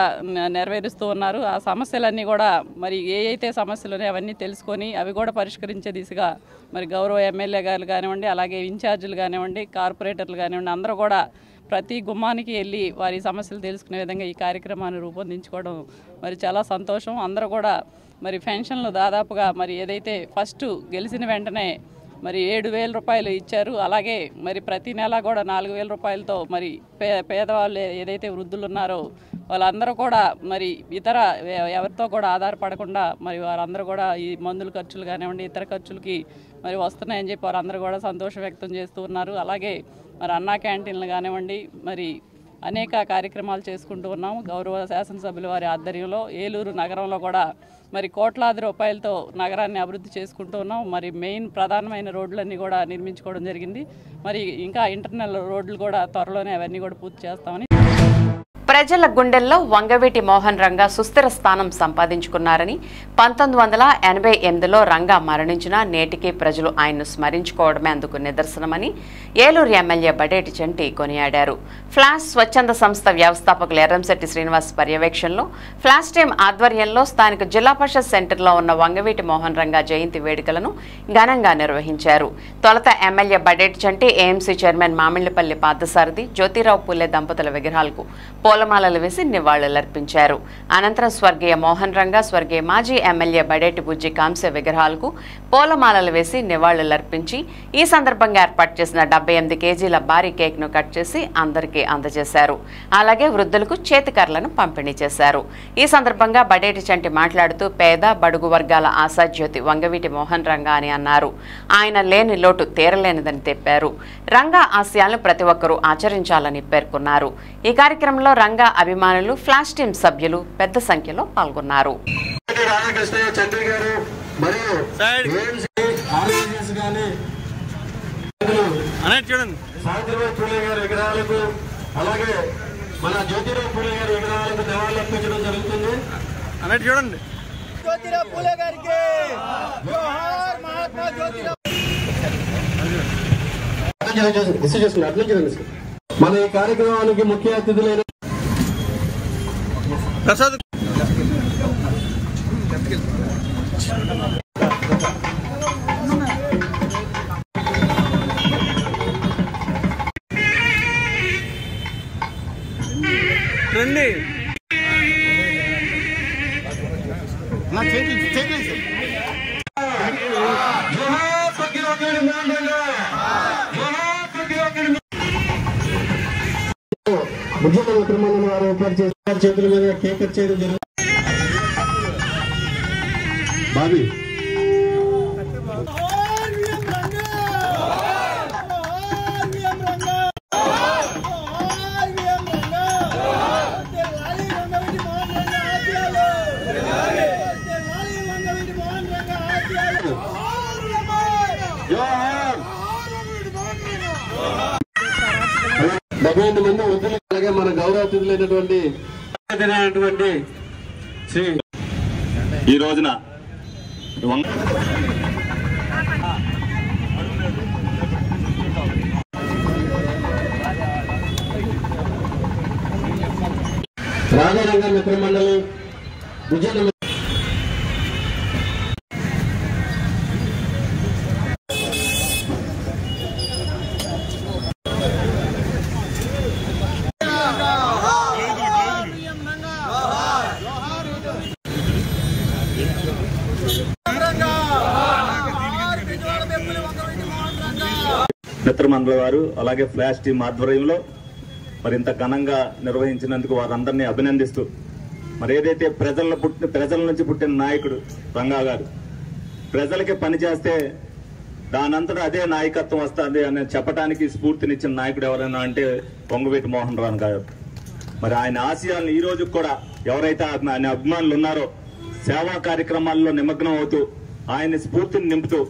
నెరవేరుస్తూ ఉన్నారు. ఆ సమస్యలన్నీ కూడా మరి ఏ అయితే సమస్యలు ఉన్నాయో అవన్నీ తెలుసుకొని అవి కూడా పరిష్కరించే దిశగా మరి గౌరవ ఎమ్మెల్యే గారు కానివ్వండి, అలాగే ఇన్ఛార్జీలు కానివ్వండి, కార్పొరేటర్లు కానివ్వండి, అందరూ కూడా ప్రతి గుమ్మానికి వెళ్ళి వారి సమస్యలు తెలుసుకునే విధంగా ఈ కార్యక్రమాన్ని రూపొందించుకోవడం మరి చాలా సంతోషం. అందరూ కూడా మరి పెన్షన్లు దాదాపుగా మరి ఏదైతే ఫస్ట్ గెలిచిన వెంటనే మరి 7,000 రూపాయలు ఇచ్చారు. అలాగే మరి ప్రతి నెల కూడా 4,000 రూపాయలతో మరి పేదవాళ్ళు ఏదైతే వృద్ధులు ఉన్నారో వాళ్ళందరూ కూడా మరి ఇతర ఎవరితో కూడా ఆధారపడకుండా మరి వారందరూ కూడా ఈ మందుల ఖర్చులు కానివ్వండి ఇతర ఖర్చులకి మరి వస్తున్నాయని చెప్పి వారందరూ కూడా సంతోషం వ్యక్తం చేస్తూ ఉన్నారు. అలాగే మరి అన్నా క్యాంటీన్లు కానివ్వండి మరి అనేక కార్యక్రమాలు చేసుకుంటూ ఉన్నాము. గౌరవ శాసనసభ్యుల వారి ఆధ్వర్యంలో ఏలూరు నగరంలో కూడా మరి కోట్లాది రూపాయలతో నగరాన్ని అభివృద్ధి చేసుకుంటూ ఉన్నాం. మరి మెయిన్ ప్రధానమైన రోడ్లన్నీ కూడా నిర్మించుకోవడం జరిగింది. మరి ఇంకా ఇంటర్నల్ రోడ్లు కూడా త్వరలోనే అవన్నీ కూడా పూర్తి చేస్తామని. ప్రజల గుండెల్లో వంగవీటి మోహన్ రంగా సుస్థిర స్థానం సంపాదించుకున్నారని 1988లో రంగా మరణించిన నేటికి ప్రజలు ఆయన్ను స్మరించుకోవడమే అందుకు నిదర్శనమని ఏలూరు ఎమ్మెల్యే బడేటి చంటి కొనియాడారు. ఫ్లాష్ స్వచ్ఛంద సంస్థ వ్యవస్థాపకులు ఎర్రంశెట్టి శ్రీనివాస్ పర్యవేక్షణలో ఫ్లాష్ టీమ్ ఆధ్వర్యంలో స్థానిక జిల్లా పరిషత్ సెంటర్లో ఉన్న వంగవీటి మోహన్ రంగా జయంతి వేడుకలను ఘనంగా నిర్వహించారు. తొలుత ఎమ్మెల్యే బడేటి చంటి ఏఎంసీ చైర్మన్ మామిళ్లపల్లి పార్థసారథి జ్యోతిరావు పూలే దంపతుల విగ్రహాలకు పూలమాలలు వేసి నివాళులర్పించారు. అనంతరం స్వర్గీయ మోహన్ రంగా, స్వర్గీయ మాజీ ఎమ్మెల్యే బడేటి బుజ్జి కాంస్య విగ్రహాలకు పూలమాలలు వేసి నివాళులర్పించి ఈ సందర్భంగా ఏర్పాటు చేసిన 78 కేజీల భారీ కేక్ను కట్ చేసి అందరికీ అందజేశారు. అలాగే వృద్ధులకు చేతికర్లను పంపిణీ చేశారు. ఈ సందర్భంగా బడేటి చంటి మాట్లాడుతూ పేద బడుగు వర్గాల ఆశాజ్యోతి వంగవీటి మోహన్ రంగా అని అన్నారు. ఆయన లేని లోటు తీరలేనిదని చెప్పారు. రంగా ఆశయాలను ప్రతి ఒక్కరూ ఆచరించాలని పేర్కొన్నారు. ఈ కార్యక్రమంలో రంగా అభిమానులు, ఫ్లాష్ టీమ్ సభ్యులు పెద్ద సంఖ్యలో పాల్గొన్నారు. అలాగే మన జ్యోతిరావు పూలే గారి విగ్రహాలకు నివాళులు అర్పించడం జరుగుతుంది. అన్నట్టు చూడండి. జ్యోతిరావు పూలే గారికి జోహార్, మహాత్మా జ్యోతిరావు. మన ఈ కార్యక్రమానికి ముఖ్య అతిథులైన ప్రసాద్ రండి. ముఖ్యమంత్రి తిరుమల వారు ఏర్పాటు చేసిన చేతుల మీద కేక్ కట్ చేయడం జరిగింది. బాబీ మంది వృద్ధులు అలాగే మన గౌరవ అతిథులైనటువంటి శ్రీ ఈ రోజున రాజారంగ మిత్ర మండలి విజయనగరం మిత్రమండలి వారు అలాగే ఫ్లాష్ టీమ్ ఆధ్వర్యంలో మరి ఇంత ఘనంగా నిర్వహించినందుకు వారందరినీ అభినందిస్తూ మరి ఏదైతే ప్రజల నుంచి పుట్టిన నాయకుడు రంగా గారు ప్రజలకి పనిచేస్తే దానంతటా అదే నాయకత్వం వస్తుంది అని చెప్పడానికి స్ఫూర్తినిచ్చిన నాయకుడు ఎవరైనా అంటే వంగవీటి మోహన్ రావు గారు. మరి ఆయన ఆశయాలను ఈ రోజు కూడా ఎవరైతే ఆయన అభిమానులు ఉన్నారో సేవా కార్యక్రమాల్లో నిమగ్నం అవుతూ ఆయన స్ఫూర్తిని నింపుతూ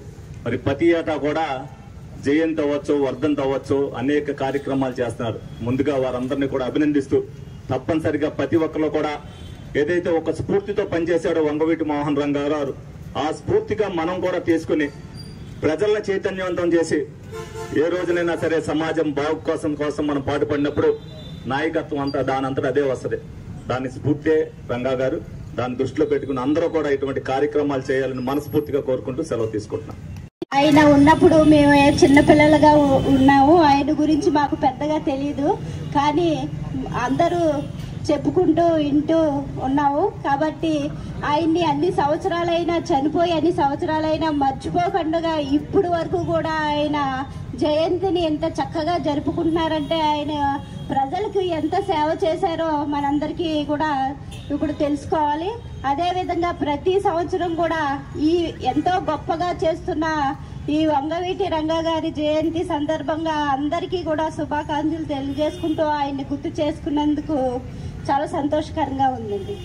మరి ప్రతి ఏటా కూడా జయంతి అవ్వచ్చు, వర్ధంతి అవ్వచ్చు, అనేక కార్యక్రమాలు చేస్తున్నారు. ముందుగా వారందరినీ కూడా అభినందిస్తూ తప్పనిసరిగా ప్రతి ఒక్కరు కూడా ఏదైతే ఒక స్ఫూర్తితో పనిచేశాడో వంగవీటి మోహన్ రంగా గారు ఆ స్ఫూర్తిగా మనం కూడా తీసుకుని ప్రజల చైతన్యవంతం చేసి ఏ రోజునైనా సరే సమాజం బాగు కోసం మనం పాటుపడినప్పుడు నాయకత్వం అంతా దానంతటా అదే వస్తుంది. దాని స్ఫూర్తే రంగా గారు. దాన్ని దృష్టిలో పెట్టుకుని అందరూ కూడా ఇటువంటి కార్యక్రమాలు చేయాలని మనస్ఫూర్తిగా కోరుకుంటూ సెలవు తీసుకుంటున్నాం. ఆయన ఉన్నప్పుడు మేము చిన్నపిల్లలుగా ఉన్నాము. ఆయన గురించి మాకు పెద్దగా తెలియదు, కానీ అందరూ చెప్పుకుంటూ వింటూ ఉన్నాము. కాబట్టి ఆయన్ని అన్ని సంవత్సరాలైనా చనిపోయి అన్ని సంవత్సరాలైనా మర్చిపోకుండా ఇప్పుడు వరకు కూడా ఆయన జయంతిని ఎంత చక్కగా జరుపుకుంటున్నారంటే ఆయన ప్రజలకు ఎంత సేవ చేశారో మనందరికీ కూడా ఇప్పుడు తెలుసుకోవాలి. అదేవిధంగా ప్రతి సంవత్సరం కూడా ఈ ఎంతో గొప్పగా చేస్తున్న ఈ వంగవీటి రంగా గారి జయంతి సందర్భంగా అందరికీ కూడా శుభాకాంక్షలు తెలియజేసుకుంటూ ఆయన్ని గుర్తు చేసుకున్నందుకు చాలా సంతోషకరంగా ఉందండి.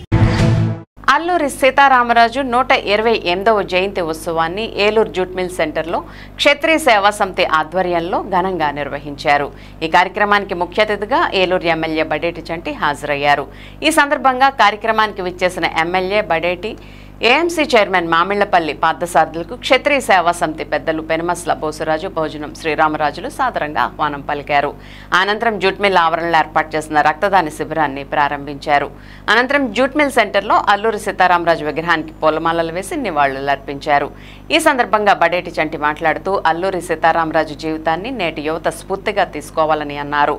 అల్లూరి సీతారామరాజు 128వ జయంతి ఉత్సవాన్ని ఏలూరు జూట్ మిల్ సెంటర్లో క్షత్రియ సేవా సమితి ఆధ్వర్యంలో ఘనంగా నిర్వహించారు. ఈ కార్యక్రమానికి ముఖ్య అతిథిగా ఏలూరు ఎమ్మెల్యే బడేటి చంటి హాజరయ్యారు. ఈ సందర్భంగా కార్యక్రమానికి విచ్చేసిన MLA Badeti AMC chairman Mamillapalli పార్థసారథులకు క్షత్రియ సేవా సమితి పెద్దలు పెనుమస్ల బోసురాజు, భోజనం శ్రీరామరాజులు సాదరంగా ఆహ్వానం పలికారు. అనంతరం జూట్ మిల్ ఆవరణలో ఏర్పాటు చేసిన రక్తదాన శిబిరాన్ని ప్రారంభించారు. అనంతరం జూట్ మిల్ సెంటర్లో అల్లూరి సీతారామరాజు విగ్రహానికి పూలమాలలు వేసి నివాళులర్పించారు. ఈ సందర్భంగా బడేటి చంటి మాట్లాడుతూ అల్లూరి సీతారామరాజు జీవితాన్ని నేటి యువత స్ఫూర్తిగా తీసుకోవాలని అన్నారు.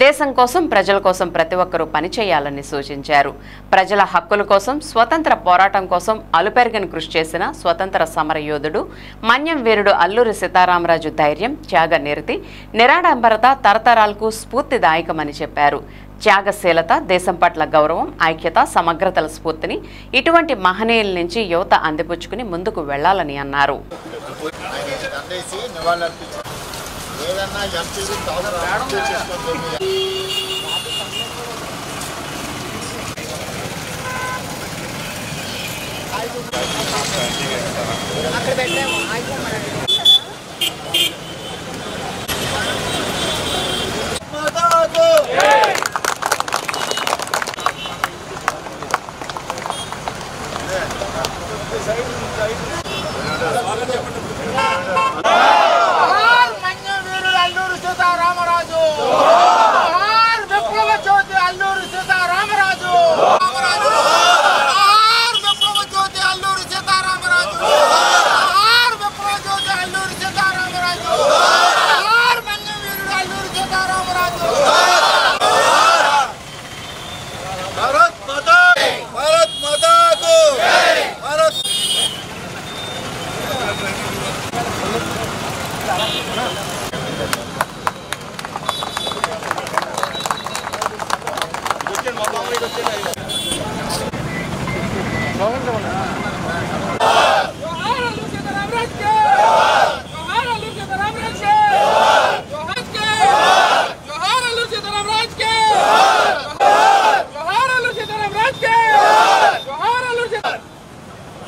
దేశం కోసం, ప్రజల కోసం ప్రతి ఒక్కరూ పనిచేయాలని సూచించారు. ప్రజల హక్కుల కోసం, స్వతంత్ర పోరాటం కోసం అలుపెరగని కృషి చేసిన స్వతంత్ర సమరయోధుడు మన్యం వీరుడు అల్లూరి సీతారామరాజు ధైర్యం, త్యాగ నిరతి, నిరాడంబరత తరతరాలకు స్ఫూర్తిదాయకమని చెప్పారు. త్యాగశీలత, దేశం పట్ల గౌరవం, ఐక్యత, సమగ్రతల స్ఫూర్తిని ఇటువంటి మహనీయుల నుంచి యువత అందిపుచ్చుకుని ముందుకు వెళ్లాలని అన్నారు. అక్కడ పెట్టాము అల్లూరి సీతారామరాజు విప్లవ జ్యోతి అల్లూరి సీతారామరాజు విప్లవ జ్యోతి అల్లూరి సీతారామరాజు విప్లవ జ్యోతి అల్లూరి సీతారామరాజు మన్యం వీరుడు అల్లూరి సీతారామరాజు. భారత్ మాతా భారత్ మాతాకు భారత్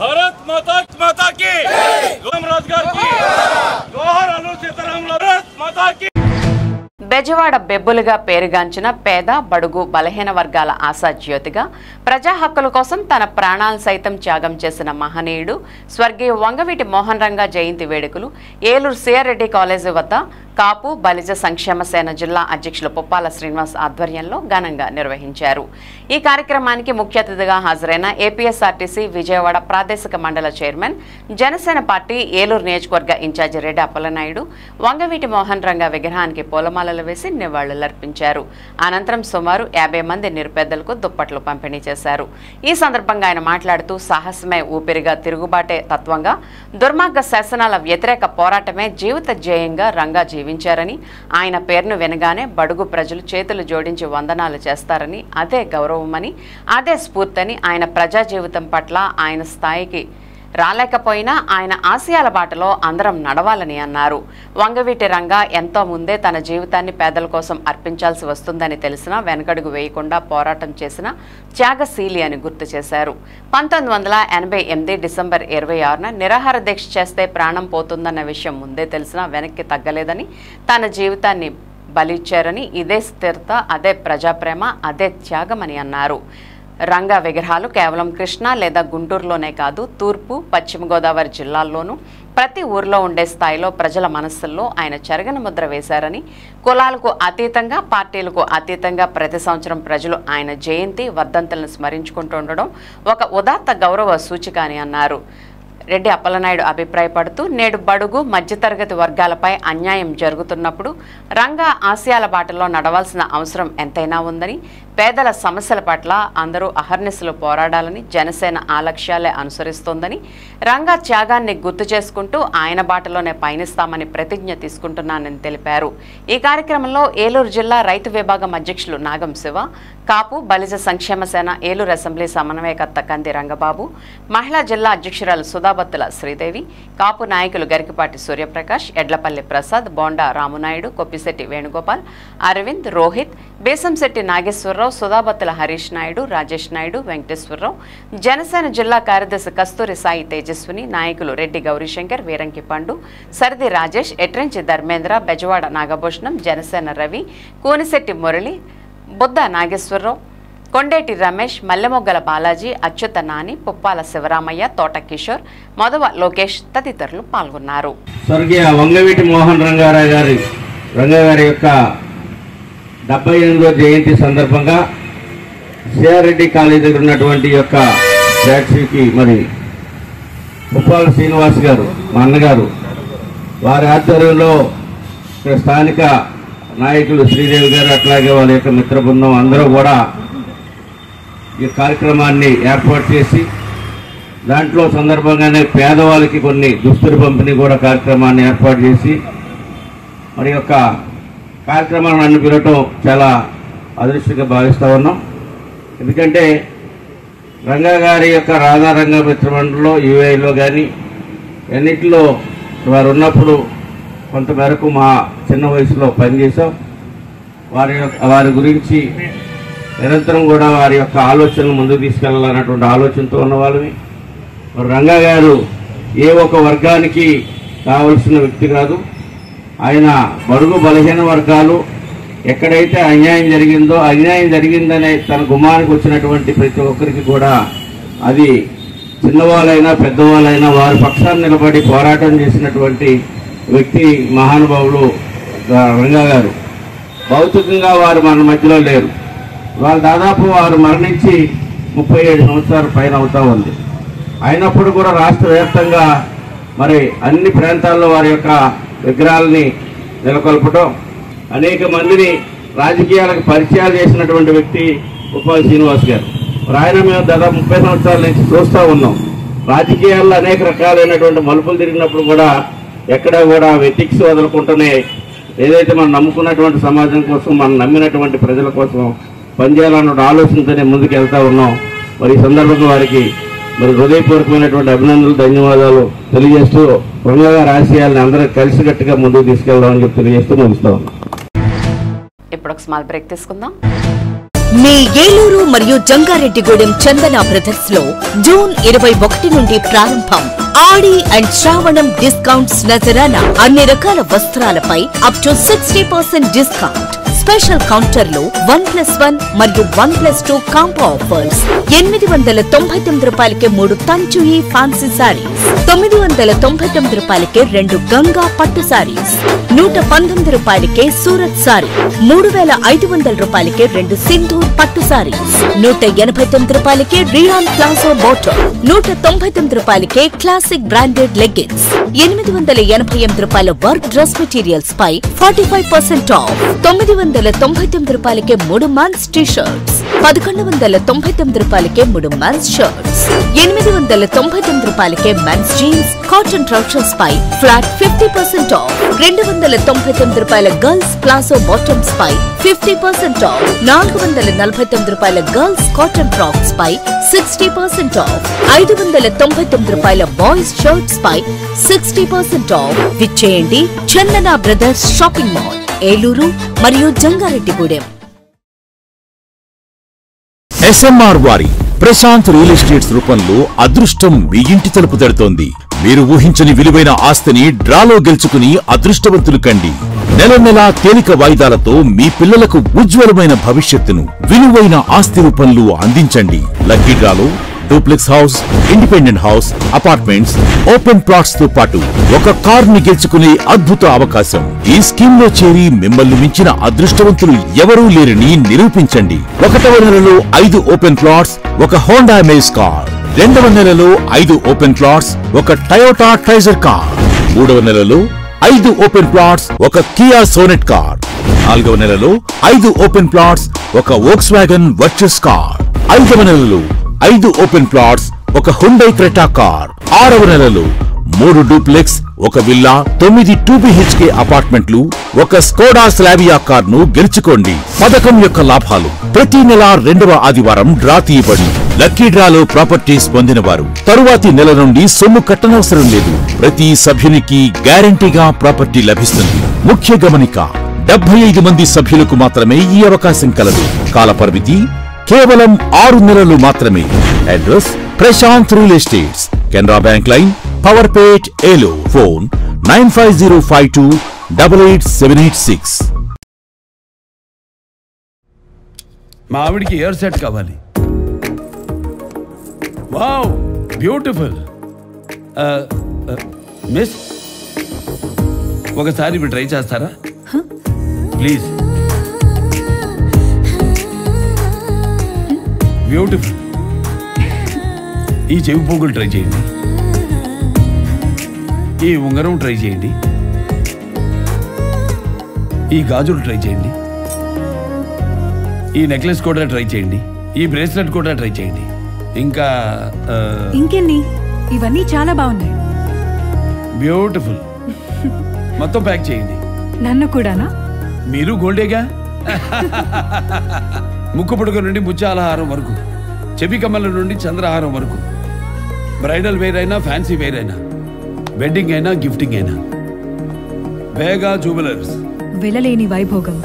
भारत माता की रामराज गाరికి జోహార్ అల్లూరి సీతారామరాజు భారత్ మాతా కి. బెజవాడ బెబ్బులుగా పేరుగాంచిన పేద, బడుగు, బలహీన వర్గాల ఆశాజ్యోతిగా ప్రజా హక్కుల కోసం తన ప్రాణాలు సైతం త్యాగం చేసిన మహనీయుడు స్వర్గీయ వంగవీటి మోహన్ రంగా జయంతి వేడుకలు ఏలూరు సిఆర్రెడ్డి కాలేజీ వద్ద కాపు బలిజ సంక్షేమ సేన జిల్లా అధ్యక్షులు పుప్పాల శ్రీనివాస్ ఆధ్వర్యంలో ఘనంగా నిర్వహించారు. ఈ కార్యక్రమానికి ముఖ్య అతిథిగా హాజరైన ఏపీఎస్ఆర్టీసీ విజయవాడ ప్రాదేశిక మండల చైర్మన్, జనసేన పార్టీ ఏలూరు నియోజకవర్గ ఇన్ఛార్జి రెడ్డి అప్పలనాయుడు వంగవీటి మోహన్ రంగా విగ్రహానికి పూలమాలలు వేసి నివాళులర్పించారు. అనంతరం సుమారు 50 మంది నిరుపేదలకు దుప్పట్లు పంపిణీ చేశారు. ఈ సందర్భంగా ఆయన మాట్లాడుతూ సాహసమే ఊపిరిగా, తిరుగుబాటే తత్వంగా, దుర్మార్గ శాసనాల వ్యతిరేక పోరాటమే జీవిత ధ్యేయంగా రంగా జీవించారని, ఆయన పేరును వినగానే బడుగు ప్రజలు చేతులు జోడించి వందనాలు చేస్తారని, అదే గౌరవమని, అదే స్ఫూర్తిని, ఆయన ప్రజా జీవితం పట్ల ఆయన స్థాయికి రాలేకపోయినా ఆయన ఆశయాల బాటలో అందరం నడవాలని అన్నారు. వంగవీటి రంగా ఎంతో ముందే తన జీవితాన్ని పేదల కోసం అర్పించాల్సి వస్తుందని తెలిసినా వెనకడుగు వేయకుండా పోరాటం చేసిన త్యాగశీలి అని గుర్తు చేశారు. 1988 డిసెంబర్ 26న నిరాహార దీక్ష చేస్తే ప్రాణం పోతుందన్న విషయం ముందే తెలిసినా వెనక్కి తగ్గలేదని, తన జీవితాన్ని బలిచ్చారని, ఇదే స్థిరత, అదే ప్రజాప్రేమ, అదే త్యాగమని అన్నారు. రంగా విగ్రహాలు కేవలం కృష్ణా లేదా గుంటూరులోనే కాదు, తూర్పు, పశ్చిమ గోదావరి జిల్లాల్లోనూ ప్రతి ఊర్లో ఉండే స్థాయిలో ప్రజల మనస్సుల్లో ఆయన చెరగని ముద్ర వేశారని, కులాలకు అతీతంగా, పార్టీలకు అతీతంగా ప్రతి సంవత్సరం ప్రజలు ఆయన జయంతి, వర్ధంతులను స్మరించుకుంటూ ఉండడం ఒక ఉదాత్త గౌరవ సూచిక అని అన్నారు. రెడ్డి అప్పలనాయుడు అభిప్రాయపడుతూ, నేడు బడుగు, మధ్యతరగతి వర్గాలపై అన్యాయం జరుగుతున్నప్పుడు రంగా ఆశయాల బాటలో నడవాల్సిన అవసరం ఎంతైనా ఉందని, పేదల సమస్యల పట్ల అందరూ అహర్నిశలు పోరాడాలని జనసేన ఆ లక్ష్యాలే అనుసరిస్తోందని, రంగా త్యాగాన్ని గుర్తు చేసుకుంటూ ఆయన బాటలోనే పయనిస్తామని ప్రతిజ్ఞ తీసుకుంటున్నానని తెలిపారు. ఈ కార్యక్రమంలో ఏలూరు జిల్లా రైతు విభాగం అధ్యక్షులు నాగం శివ, కాపు బలిజ సంక్షేమ సేన ఏలూరు అసెంబ్లీ సమన్వయకర్త కంది రంగబాబు, మహిళా జిల్లా అధ్యక్షురాలు సుధాబత్తుల శ్రీదేవి, కాపు నాయకులు గరికిపాటి సూర్యప్రకాష్, ఎడ్లపల్లి ప్రసాద్, బోండా రామునాయుడు, కొప్పిశెట్టి వేణుగోపాల్, అరవింద్, రోహిత్, బేసంశెట్టి నాగేశ్వరరావు, సుధాబత్తుల హరీష్ నాయుడు, రాజేష్ నాయుడు, వెంకటేశ్వరరావు, జనసేన జిల్లా కార్యదర్శి కస్తూరి సాయి తేజస్విని, నాయకులు రెడ్డి గౌరీశంకర్, వీరంకి పండు, సరిది రాజేష్, ఎట్రెంచి ధర్మేంద్ర, బెజవాడ నాగభూషణం, జనసేన రవి, కూనిశెట్టి మురళి, బుద్ధ నాగేశ్వరరావు, కొండేటి రమేష్, మల్లెమొగ్గల బాలాజీ, అచ్యుత నాని, పుప్పాల శివరామయ్య, తోట కిషోర్, మధువ లోకేష్ తదితరులు పాల్గొన్నారు. స్వర్గీయ వంగవీటి మోహన్ రంగా గారి యొక్క 78వ జయంతి సందర్భంగా సిఆర్రెడ్డి కాలేజీ దగ్గర ఉన్నటువంటి యొక్క ఫ్లాట్స్కి మరి పుప్పాల శ్రీనివాస్ గారు, మా అన్నగారు, వారి ఆధ్వర్యంలో స్థానిక నాయకులు శ్రీదేవి గారు, అట్లాగే వాళ్ళ యొక్క మిత్ర బృందం అందరూ కూడా ఈ కార్యక్రమాన్ని ఏర్పాటు చేసి దాంట్లో సందర్భంగానే పేదవాళ్ళకి కొన్ని దుస్తులు పంపిణీ కూడా కార్యక్రమాన్ని ఏర్పాటు చేసి మరి యొక్క కార్యక్రమాలను అన్ని పిలవటం చాలా అదృష్టంగా భావిస్తూ ఉన్నాం. ఎందుకంటే రంగా గారి యొక్క రాధారంగ మిత్రమండలిలో యూఏలో కానీ అన్నింటిలో వారు ఉన్నప్పుడు కొంతమేరకు మా చిన్న వయసులో పనిచేసాం. వారి గురించి నిరంతరం కూడా వారి యొక్క ఆలోచనలు ముందుకు తీసుకెళ్లాలన్నటువంటి ఆలోచనతో ఉన్న వాళ్ళని. మరి రంగా గారు ఏ ఒక వర్గానికి కావలసిన వ్యక్తి కాదు. ఆయన బడుగు బలహీన వర్గాలు ఎక్కడైతే అన్యాయం జరిగిందో, అన్యాయం జరిగిందనే తన గుమ్మానికి వచ్చినటువంటి ప్రతి ఒక్కరికి కూడా అది చిన్నవాళ్ళైనా పెద్దవాళ్ళైనా వారి పక్షాన్ని నిలబడి పోరాటం చేసినటువంటి వ్యక్తి మహానుభావులు రంగా గారు. భౌతికంగా వారు మన మధ్యలో లేరు. వాళ్ళు దాదాపు వారు మరణించి 37 సంవత్సరాల పైన అవుతా ఉంది. అయినప్పుడు కూడా రాష్ట్ర వ్యాప్తంగా మరి అన్ని ప్రాంతాల్లో వారి యొక్క విగ్రహాలని నెలకొల్పటం, అనేక మందిని రాజకీయాలకు పరిచయాలు చేసినటువంటి వ్యక్తి పుప్పాల శ్రీనివాస్ గారు. ఆయన మేము దాదాపు 30 సంవత్సరాల నుంచి చూస్తూ ఉన్నాం. రాజకీయాల్లో అనేక రకాలైనటువంటి మలుపులు తిరిగినప్పుడు కూడా ఎక్కడ కూడా వెతిక్స్ వదలకుండానే ఏదైతే మనం నమ్ముకున్నటువంటి సమాజం కోసం, మనం నమ్మినటువంటి ప్రజల కోసం పనిచేయాలన్న ఆలోచనతోనే ముందుకు వెళ్తా ఉన్నాం. మరి ఈ సందర్భంగా వారికి మరి హృదయపూర్వకమైనటువంటి అభినందనలు, ధన్యవాదాలు తెలియజేస్తూ రంగా గారి ఆశయాలను అందరూ కలిసికట్టుగా ముందుకు తీసుకెళ్దామని చెప్పి తెలియజేస్తూ ముగిస్తా ఉన్నాం. ఇప్పుడు ఒక స్మాల్ బ్రేక్ తీసుకుందాం. మీ ఏలూరు మరియు జంగారెడ్డిగూడెం చందన బ్రదర్స్ లో జూన్ 21 నుండి ప్రారంభం ఆడి అండ్ శ్రావణం డిస్కౌంట్స్ నజరానా. అన్ని రకాల వస్త్రాలపై up to 60% discount. Special counter లో 1+1 మరియు 1+2 కాంబో ఆఫర్స్. 899 రూపాయలకే 3 తంచుయి ఫ్యాన్సీ సారీస్, 999 రూపాయలకే 2 గంగా పట్టు సారీస్, 119 రూపాయలకే సూరత్ సారీ, 3500 రూపాయలకే 2 సింధూర్ పట్టు సారీస్, 189 రూపాయలకే రియాన్ ప్లాజో బాటమ్, 199 రూపాయలకే క్లాసిక్ బ్రాండెడ్ లెగ్గిన్స్, 888 రూపాయల వర్క్ డ్రెస్ మెటీరియల్స్ పై 45% ఆఫ్, 999 రూపాయలకే 3 మెన్స్ టీ షర్ట్స్, 1199 రూపాయలకే 3 మెన్స్ షర్ట్స్, 899 రూపాయలకే మెన్స్ జీన్స్ కాటన్ ట్రౌజర్స్ పై ఫ్లాట్ 50% ఆఫ్, 299 రూపాయల గర్ల్స్ ప్లాజో బాటమ్స్ పై 50% ఆఫ్, 449 రూపాయల గర్ల్స్ కాటన్ ఫ్రాక్స్ పై 60% ఆఫ్, 599 రూపాయల బాయ్స్ షర్ట్స్ పై 60% ఆఫ్. విచ్చేయండి Chandana brothers shopping mall, Eluru మరియు జంగారెడ్డిగూడెం. ఎస్ఎంఆర్ వారి ప్రశాంత్ రియల్ ఎస్టేట్స్ రూపంలో అదృష్టం మీ ఇంటి తలుపు తడుతోంది. మీరు ఊహించని విలువైన ఆస్తిని డ్రాలో గెలుచుకుని అదృష్టవంతులు కండి. నెల నెలా తేలిక వాయిదాలతో మీ పిల్లలకు ఉజ్వలమైన భవిష్యత్తును విలువైన ఆస్తి రూపంలో అందించండి. లక్కీ డ్రాలో duplex house, independent house, apartments, open plots తో పాటు ఒక కార్ ని గెలుచుకునే అద్భుత అవకాశం. ఈ స్కీమ్ లో చేరి మిమ్మల్ని మించిన అదృష్టవంతులు ఎవరూ లేరని నిరూపించండి. 1వ నెలలో 5 ఓపెన్ ప్లాట్స్, ఒక హోండా అమేజ్ కార్. 2వ నెలలో 5 ఓపెన్ ప్లాట్స్, ఒక టయోటా ట్రైజర్ కార్. 3వ నెలలో 5 ఓపెన్ ప్లాట్స్, ఒక కియా సోనెట్ కార్. 4వ నెలలో 5 ఓపెన్ ప్లాట్స్, ఒక వోక్స్‌వ్యాగన్ వర్చస్ కార్. 5వ నెలలో 5 ఓపెన్ ప్లాట్స్, ఒక హుండై క్రెటా కార్. 6వ నెలలో 3 డూప్లెక్స్, ఒక విల్లా, 9 2BHK అపార్ట్మెంట్లు, ఒక స్కోడా స్లావియా కార్ ను గెలుచుకోండి. పథకం యొక్క లాభాలు: ప్రతి నెల 2వ ఆదివారం డ్రా తీయబడును. లక్కీ డ్రాలో ప్రాపర్టీస్ పొందిన వారు తరువాతి నెల నుండి సొమ్ము కట్టనవసరం లేదు. ప్రతి సభ్యునికి గ్యారంటీగా ప్రాపర్టీ లభిస్తుంది. ముఖ్య గమనిక: 75 మంది సభ్యులకు మాత్రమే ఈ అవకాశం కలదు. కాల పరిమితి కేవలం 6 నెలలు మాత్రమే. Address Prashanth real estates, Canara bank line, Powerpet, Eluru. Phone 9505288786. మా ఆవిడికి ఇయర్ సెట్ కావాలి. Wow, beautiful. మిస్, ఒకసారి మీరు ట్రై చేస్తారా ప్లీజ్? బ్యూటిఫుల్. ఈ చెవి పోగులు ట్రై చేయండి, ఈ ఉంగరం ట్రై చేయండి, ఈ గాజులు ట్రై చేయండి, ఈ నెక్లెస్ కూడా ట్రై చేయండి, ఈ బ్రేస్లెట్ కూడా ట్రై చేయండి. ఇంకా ఇంకెన్ని? ఇవన్నీ చాలా బాగున్నాయి. బ్యూటిఫుల్. మొత్తం ప్యాక్ చేయండి. నన్ను కూడానా? మీరు గోల్డేగా. ముక్కు పుడక నుండి ముత్యాలహారం వరకు, చెవి కమ్మల నుండి చంద్రహారం వరకు, బ్రైడల్ వేర్ అయినా ఫ్యాన్సీ వేర్ అయినా, వెడ్డింగ్ అయినా గిఫ్టింగ్ అయినా, వేగా జ్యువెలర్స్. వెలలేని వైభోగం,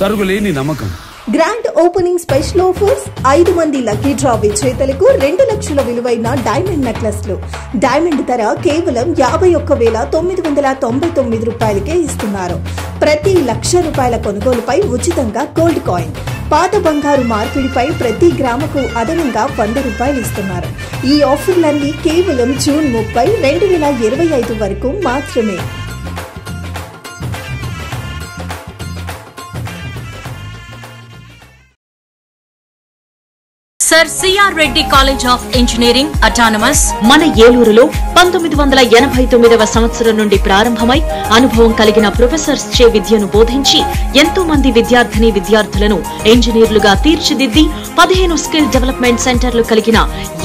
తరుగులేని నమ్మకం. Grand opening special offers. 5 మంది లక్కీ డ్రా విజేతలకు 2 లక్షల విలువైన డైమండ్ నెక్లెస్లు. డైమండ్ ధర కేవలం 51,999 రూపాయలకే ఇస్తున్నారు. ప్రతి ₹1,00,000 కొనుగోలుపై ఉచితంగా గోల్డ్ కాయిన్. పాత బంగారు మార్పిడిపై ప్రతి గ్రాముకు అదనంగా ₹100 ఇస్తున్నారు. ఈ ఆఫర్లన్నీ కేవలం జూన్ 30, 2025 వరకు మాత్రమే. Sir CR Reddy college of engineering autonomous మన ఏలూరులో 1989వ సంవత్సరం నుండి ప్రారంభమై అనుభవం కలిగిన ప్రొఫెసర్స్ చే విద్యను బోధించి ఎంతో మంది విద్యార్థులను ఇంజనీర్లుగా తీర్చిదిద్ది 15 స్కిల్ డెవలప్మెంట్ సెంటర్లు కలిగిన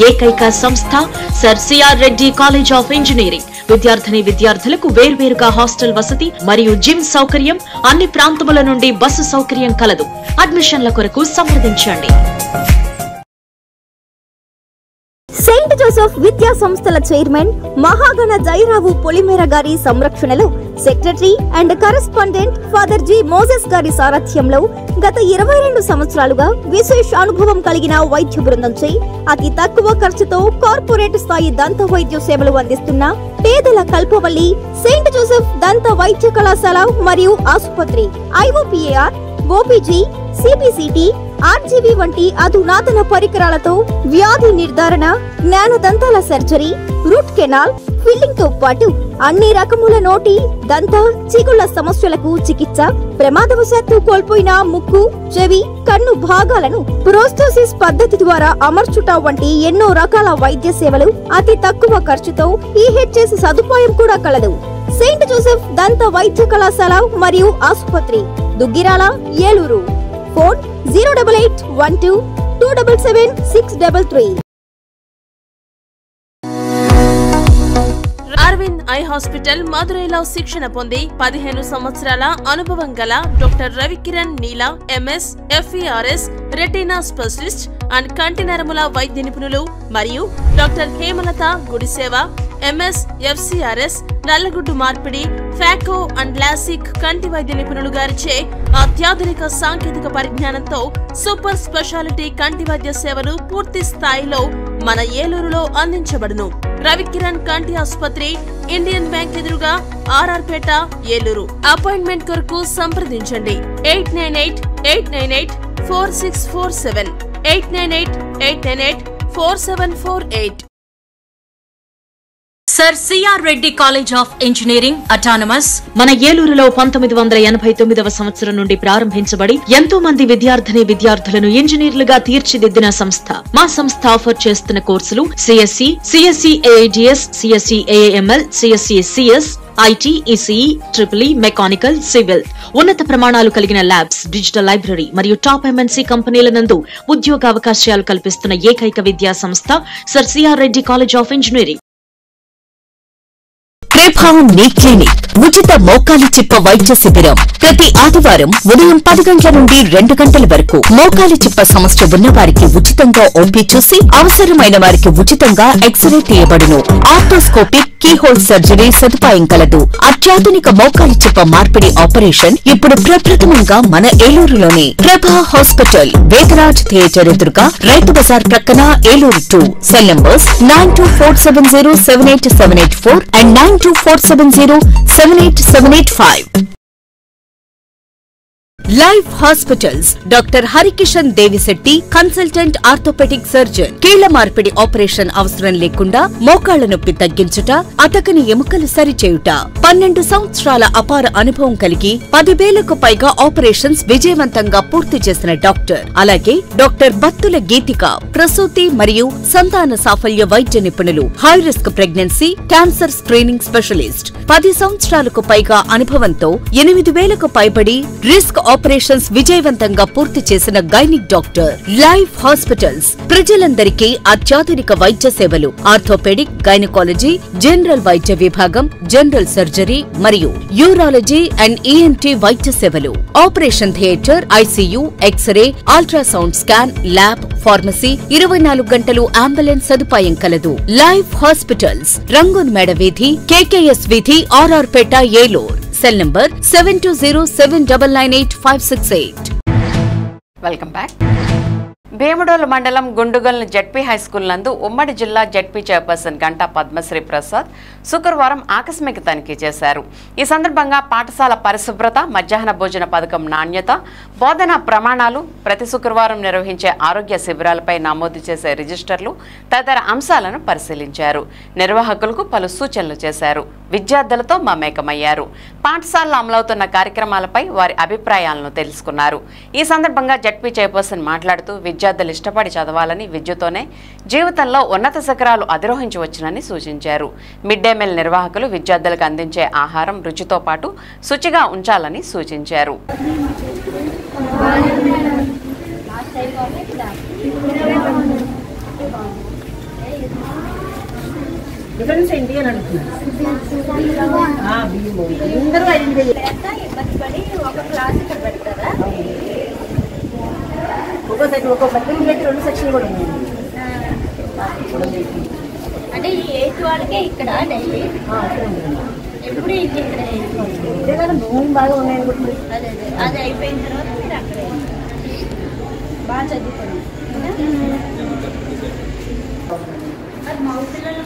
ఏకైక సంస్థ sir CR Reddy college of engineering. విద్యార్థులకు వేర్వేరుగా హాస్టల్ వసతి మరియు జిమ్ సౌకర్యం, అన్ని ప్రాంతముల నుండి బస్సు సౌకర్యం కలదు. అడ్మిషన్ల కొరకు సంప్రదించండి. సెయింట్ జోసెఫ్ విద్యా సంస్థల చైర్మన్ మహాగణ జైరావు పొలిమేర గారి సంరక్షణలో secretary and correspondent father G Moses గారి సారథ్యంలో గత 22 సంవత్సరాలుగా విశేష అనుభవం కలిగిన వైద్య బృందంచే అతి తక్కువ ఖర్చుతో కార్పొరేట్ స్థాయి దంత వైద్య సేవలు అందిస్తున్న పేదల కల్పవల్లి సెయింట్ జోసెఫ్ దంత వైద్య కళాశాల మరియు ఆసుపత్రి IOPAR, OPG, CPCT, RGV వంటి అధునాతన పరికరాలతో వ్యాధి నిర్ధారణ, జ్ఞానదంతాల సర్జరీ, రూట్ కెనాల్, ఫిల్లింగ్ తో పాటు అన్ని రకముల నోటి, దంత, చిగుళ్ల సమస్యలకు చికిత్స, ప్రమాదవశాత్తు కోల్పోయిన ముక్కు, చెవి, కన్ను భాగాలను ప్రోస్తోసిస్ పద్ధతి ద్వారా అమర్చుట వంటి ఎన్నో రకాల వైద్య సేవలు అతి తక్కువ ఖర్చుతో EHS సదుపాయం కూడా కలదు. సెయింట్ జోసెఫ్ దంత వైద్య కళాశాల మరియు ఆసుపత్రి, Duggirala, Eluru. Phone 08812277633. Aravind eye hospital మదురైలో శిక్షణ పొంది 15 సంవత్సరాల అనుభవం గల doctor Ravikiran Neela MS, FERS, retina specialist and కంటి నరముల వైద్య నిపుణులు మరియు doctor Hemalatha Gudiseva MS, FCRS, నల్లగుడ్డు మార్పిడి, ఫాకో అండ్ లాసిక్ కంటి వైద్య నిపుణులు గారిచే అత్యాధునిక సాంకేతిక పరిజ్ఞానంతో సూపర్ స్పెషాలిటీ కంటి వైద్య సేవలు పూర్తి స్థాయిలో మన ఏలూరులో అందించబడును. రవికిరణ్ కంటి ఆసుపత్రి, ఇండియన్ బ్యాంక్ ఎదురుగా, RR పేట, ఏలూరు. అపాయింట్మెంట్ కొరకు సంప్రదించండి 898-898-4647, 898-898-4748. Sir CR Reddy college of engineering autonomous మన ఏలూరులో 1989వ సంవత్సరం నుండి ప్రారంభించబడి ఎంతో మంది విద్యార్థులను ఇంజనీర్లుగా తీర్చిదిద్దిన సంస్థ. మా సంస్థ ఆఫర్ చేస్తున్న కోర్సులు CSE, CSE AADS, CSE AAML, CSE CS, IT, ECE, triple mechanical, civil ఉన్నత ప్రమాణాలు కలిగిన ల్యాబ్స్, డిజిటల్ లైబ్రరీ మరియు టాప్ ఎంఎన్సీ కంపెనీల నందు ఉద్యోగావకాశాలు కల్పిస్తున్న ఏకైక విద్యా సంస్థ sir CR Reddy college of engineering. ప్రభావం నీ క్లినిక్ ఉచిత మోకాలి చిప్ప వైద్య శిబిరం ప్రతి ఆదివారం ఉదయం 10 గంటల నుండి 2 గంటల వరకు. మోకాలి చిప్ప సమస్య ఉన్న వారికి ఉచితంగా ఓపీ చూసి అవసరమైన వారికి ఉచితంగా ఎక్స్రే తీయబడును. ఆర్థోస్కోపిక్ కీహోల్ సర్జరీ సదుపాయం కలదు. అత్యాధునిక మోకాలి చిప్ప మార్పిడి ఆపరేషన్ ఇప్పుడు ప్రప్రథమంగా మన ఏలూరులోనే. ప్రభా హాస్పిటల్, వేదరాజ్ థియేటర్ ఎదురుగా, రైతు బజార్ ప్రక్కన, Eluru 2. Cell numbers 9247078784 and 9247078785. Life hospitals doctor Harikishan Devisetty, consultant orthopaedic surgeon. కీళ్ల మార్పిడి ఆపరేషన్ అవసరం లేకుండా మోకాళ్ల నొప్పి తగ్గించుట, అతకని ఎముకలు సరిచేయుట. 12 సంవత్సరాల అపార అనుభవం కలిగి 10,000కు పైగా ఆపరేషన్స్ విజయవంతంగా పూర్తి చేసిన డాక్టర్. అలాగే డాక్టర్ బత్తుల గీతిక, ప్రసూతి మరియు సంతాన సాఫల్య వైద్య నిపుణులు. High risk pregnancy, cancer screening specialist. 10 సంవత్సరాలకు పైగా అనుభవంతో 8,000కు పైబడి రిస్క్ ఆపరేషన్స్ విజయవంతంగా పూర్తి చేసిన గైనిక్ డాక్టర్. లైఫ్ హాస్పిటల్స్ ప్రజలందరికీ అత్యాధునిక వైద్య సేవలు. ఆర్థోపెడిక్, గైనకాలజీ, జనరల్ వైద్య విభాగం, జనరల్ సర్జరీ మరియు యూరాలజీ అండ్ ఈఎన్టీ వైద్య సేవలు. Operation theatre, ICU, X-ray, ultrasound scan, lab, pharmacy, 24 గంటలు అంబులెన్స్ సదుపాయం కలదు. లైఫ్ హాస్పిటల్స్, రంగూన్ మేడ వీధి, కేకేఎస్ వీధి, ఆర్ఆర్ పేట, Eluru. Cell number 7207998568. Welcome back. Bhimadolu మండలం గుండుగల్ను జడ్పీ హైస్కూల్ నందు ఉమ్మడి జిల్లా జడ్పీ చైర్పర్సన్ గంటా పద్మశ్రీ ప్రసాద్ శుక్రవారం ఆకస్మిక తనిఖీ చేశారు. ఈ సందర్భంగా పాఠశాల పరిశుభ్రత, మధ్యాహ్న భోజన పథకం నాణ్యత, బోధనా ప్రమాణాలు, ప్రతి శుక్రవారం నిర్వహించే ఆరోగ్య శిబిరాలపై నమోదు చేసే రిజిస్టర్లు తదితర అంశాలను పరిశీలించారు. నిర్వాహకులకు పలు సూచనలు చేశారు. విద్యార్థులతో మమేకమయ్యారు. పాఠశాలలో అమలవుతున్న కార్యక్రమాలపై వారి అభిప్రాయాలను తెలుసుకున్నారు. ఈ సందర్భంగా జడ్పీ చైర్పర్సన్ మాట్లాడుతూ విద్యార్థులు ఇష్టపడి చదవాలని, విద్యతోనే జీవితంలో ఉన్నత శిఖరాలు అధిరోహించవచ్చునని సూచించారు. మిడ్ డే మీల్ నిర్వాహకులు విద్యార్థులకు అందించే ఆహారం రుచితో పాటు శుచిగా ఉంచాలని సూచించారు. డిఫరెన్స్ ఏంటి అని అంటున్నారు. అందరూ ఇబ్బంది పడి ఒక క్లాస్ ఇక్కడ పెడతారా? ఒక్కో సెక్షన్, ఒక్కో సెక్షన్ పెట్టి 2 సెక్షన్లు కూడా ఉన్నాయి. అంటే ఈ 8 వాళ్ళకే ఇక్కడ డైలీ ఎప్పుడు ఇదే కదా భూమి బాగా ఉన్నాయి అనుకుంటున్నారు. అదే అదే అది అయిపోయిన తర్వాత మీరు అక్కడ బాగా చదువుకోండి. అది మా పిల్లలు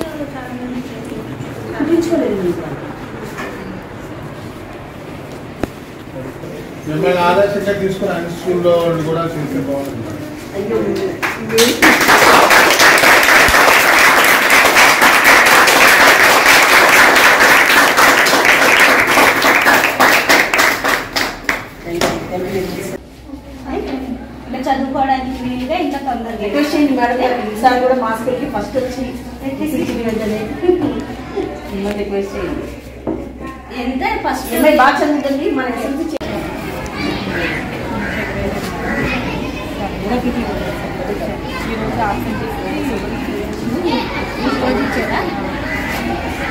మిమ్మల్ని ఆదర్శంగా తీసుకుని అన్ని స్కూల్లో కూడా చేస్తే బాగుంటుంది. చదువుకోవడానికి వీలుగా ఇంకా తొందరగా రిక్వెస్ట్ చేయండి మేడం గారు. ఈసారి కూడా మా స్కూల్కి ఫస్ట్ వచ్చి వెంటనే రిక్వెస్ట్ చేయండి. ఎంత ఫస్ట్ బాగా చదువుతుంది మన ఎస్ఎంసీ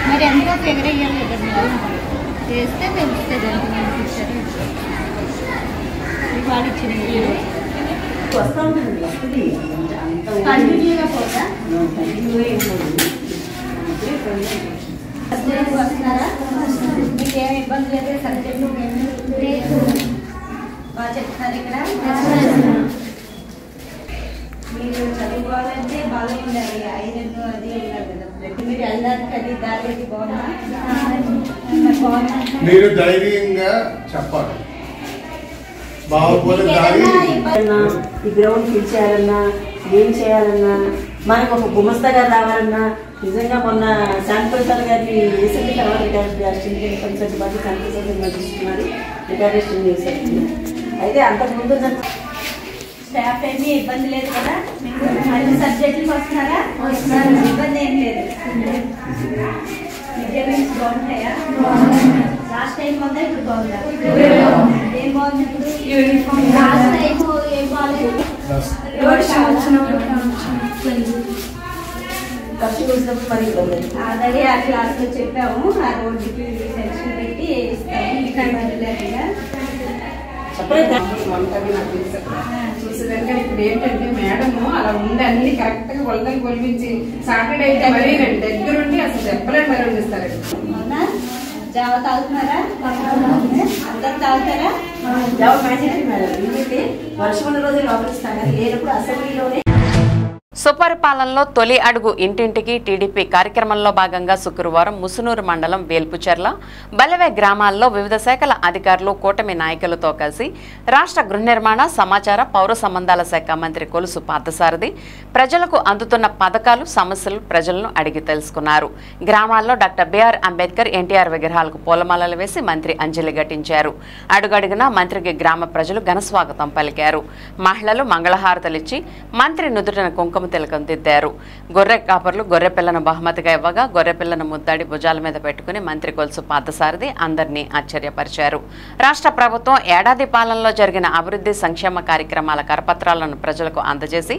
మరి ఎంత ఫిగర్ అయ్యాలి కదా మీరు చేస్తే తెలుస్తుంది ఎంత మంది ఇచ్చారు. వాళ్ళు ఇచ్చిన వస్తూ ఉంటుంది, వస్తుంది కంటిన్యూగా పోతా వస్తున్నారా? మీకేం ఇబ్బంది లేదు? సబ్జెక్టు బాగా చెప్తున్నారు ఇక్కడ. మీరు చదువుకోవాలంటే బాగా ఉండాలి. 5 అది ఉన్నారు కదా మీరు వెళ్ళడానికి అది దారి బాగున్నా మీరు ధైర్యంగా చెప్పాలి. ఈ గ్రౌండ్ ఫిల్ చేయాలన్నా, ఏం చేయాలన్నా, మనకు ఒక గుమస్తగా రావాలన్నా, నిజంగా మొన్న శాంతిప్రసాద్ గారిని రీసెంట్ తర్వాత కన్సల్ట్ బాగా శాంతిప్రసాద్ నడుస్తున్నారు, రికార్డేషన్ చేశారు. అయితే అంతకుముందు స్టాఫ్ ఏమీ ఇబ్బంది లేదు కదా? అన్ని సబ్జెక్టులకు వస్తున్నారా? వస్తున్నారు, ఇబ్బంది ఏం లేదు. విద్యా బాగుంటాయా? ఏం బాగుందా ఇప్పుడు బాగుందా? ఏం బాగుంది ఇప్పుడు? ఏం బాగాలేదు? ఆల్రెడీ ఆ క్లాస్ లో చెప్పాము. ఆ రోడ్డుకి సెక్షన్ పెట్టి చూసేదానికి ఇప్పుడు ఏంటంటే మేడము అలా ఉండి అన్ని కరెక్ట్ గా కొలతలు కొలిపించి సాటర్డే అయితే మరీ దగ్గరుండి అసలు చెప్పలేదు మరి వండిస్తారు. జావ తాగుతున్నారా? అందరూ తాగుతారా? జావ మ్యాజిక్ మేడం. ఎందుకంటే వర్షం ఉన్న రోజు లోపలిస్తాను లేనప్పుడు అసెంబ్లీలోనే. సుపరిపాలనలో తొలి అడుగు ఇంటింటికి టీడీపీ కార్యక్రమంలో భాగంగా శుక్రవారం ముసునూరు మండలం వేల్పుచెర్ల బలవే గ్రామాల్లో వివిధ శాఖల అధికారులు కూటమి నాయకులతో కలిసి రాష్ట్ర గృహ నిర్మాణ సమాచార పౌర సంబంధాల శాఖ మంత్రి కొలుసు పార్థసారథి ప్రజలకు అందుతున్న పథకాలు సమస్యలు ప్రజలను అడిగి తెలుసుకున్నారు. గ్రామాల్లో డాక్టర్ బిఆర్ అంబేద్కర్ ఎన్టీఆర్ విగ్రహాలకు పూలమాలలు వేసి మంత్రి అంజలి ఘటించారు. అడుగడుగునా మంత్రికి గ్రామ ప్రజలు ఘనస్వాగతం పలికారు. మహిళలు మంగళహారతలిచ్చి మంత్రి నుదుటిన కుంకుమ తిలకం దిద్దారు. గొర్రె కాపర్లు గొర్రె పిల్లను బహుమతిగా ఇవ్వగా గొర్రె పిల్లను ముద్దాడి భుజాల మీద పెట్టుకుని మంత్రి కొలుసు పార్థసారథి అందరినీ ఆశ్చర్యపరిచారు. రాష్ట్ర ప్రభుత్వం ఏడాది పాలనలో జరిగిన అభివృద్ధి సంక్షేమ కార్యక్రమాల కరపత్రాలను ప్రజలకు అందజేసి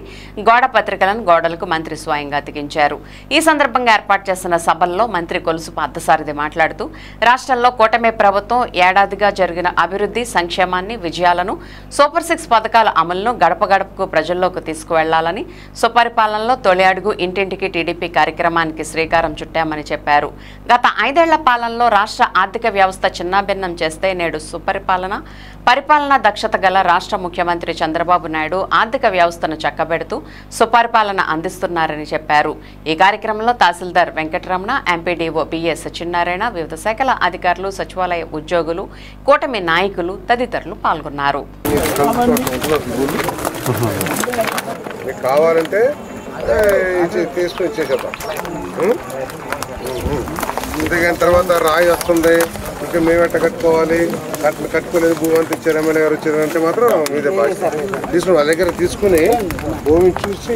గోడ పత్రికలను గోడలకు మంత్రి స్వయంగా అతికించారు. ఈ సందర్భంగా ఏర్పాటు చేసిన సభల్లో మంత్రి కొలుసు పార్థసారథి మాట్లాడుతూ రాష్ట్రంలో కూటమి ప్రభుత్వం ఏడాదిగా జరిగిన అభివృద్ధి సంక్షేమాన్ని విజయాలను సూపర్ 6 పథకాల అమలును గడప గడపకు ప్రజల్లోకి తీసుకువెళ్లాలని సుపరిపాలనలో తొలి అడుగు ఇంటింటికి టీడీపీ కార్యక్రమానికి శ్రీకారం చుట్టామని చెప్పారు. గత 5 ఏళ్ల పాలనలో రాష్ట్ర ఆర్థిక వ్యవస్థ చిన్నాభిన్నం చేస్తే నేడు పరిపాలనా దక్షత గల రాష్ట్ర ముఖ్యమంత్రి చంద్రబాబు నాయుడు ఆర్థిక వ్యవస్థను చక్కబెడుతూ సుపరిపాలన అందిస్తున్నారని చెప్పారు. ఈ కార్యక్రమంలో తహసీల్దార్ వెంకటరమణ, ఎంపీడీఓ బిఏ సత్యనారాయణ, వివిధ శాఖల అధికారులు, సచివాలయ ఉద్యోగులు, కూటమి నాయకులు తదితరులు పాల్గొన్నారు. కావాలంటే తీసుకుని ఇచ్చేసేద్దాం. ఇంతకైన తర్వాత రాయి వస్తుంది, ఇంకా మేము ఎట్ట కట్టుకోవాలి, కట్టుకోలేదు భూమి అంతా ఇచ్చారు, ఎమ్మెల్యే గారు వచ్చారు అంటే మాత్రం మీదే బాధ్యత. తీసుకుని వాళ్ళ దగ్గర తీసుకుని భూమిని చూసి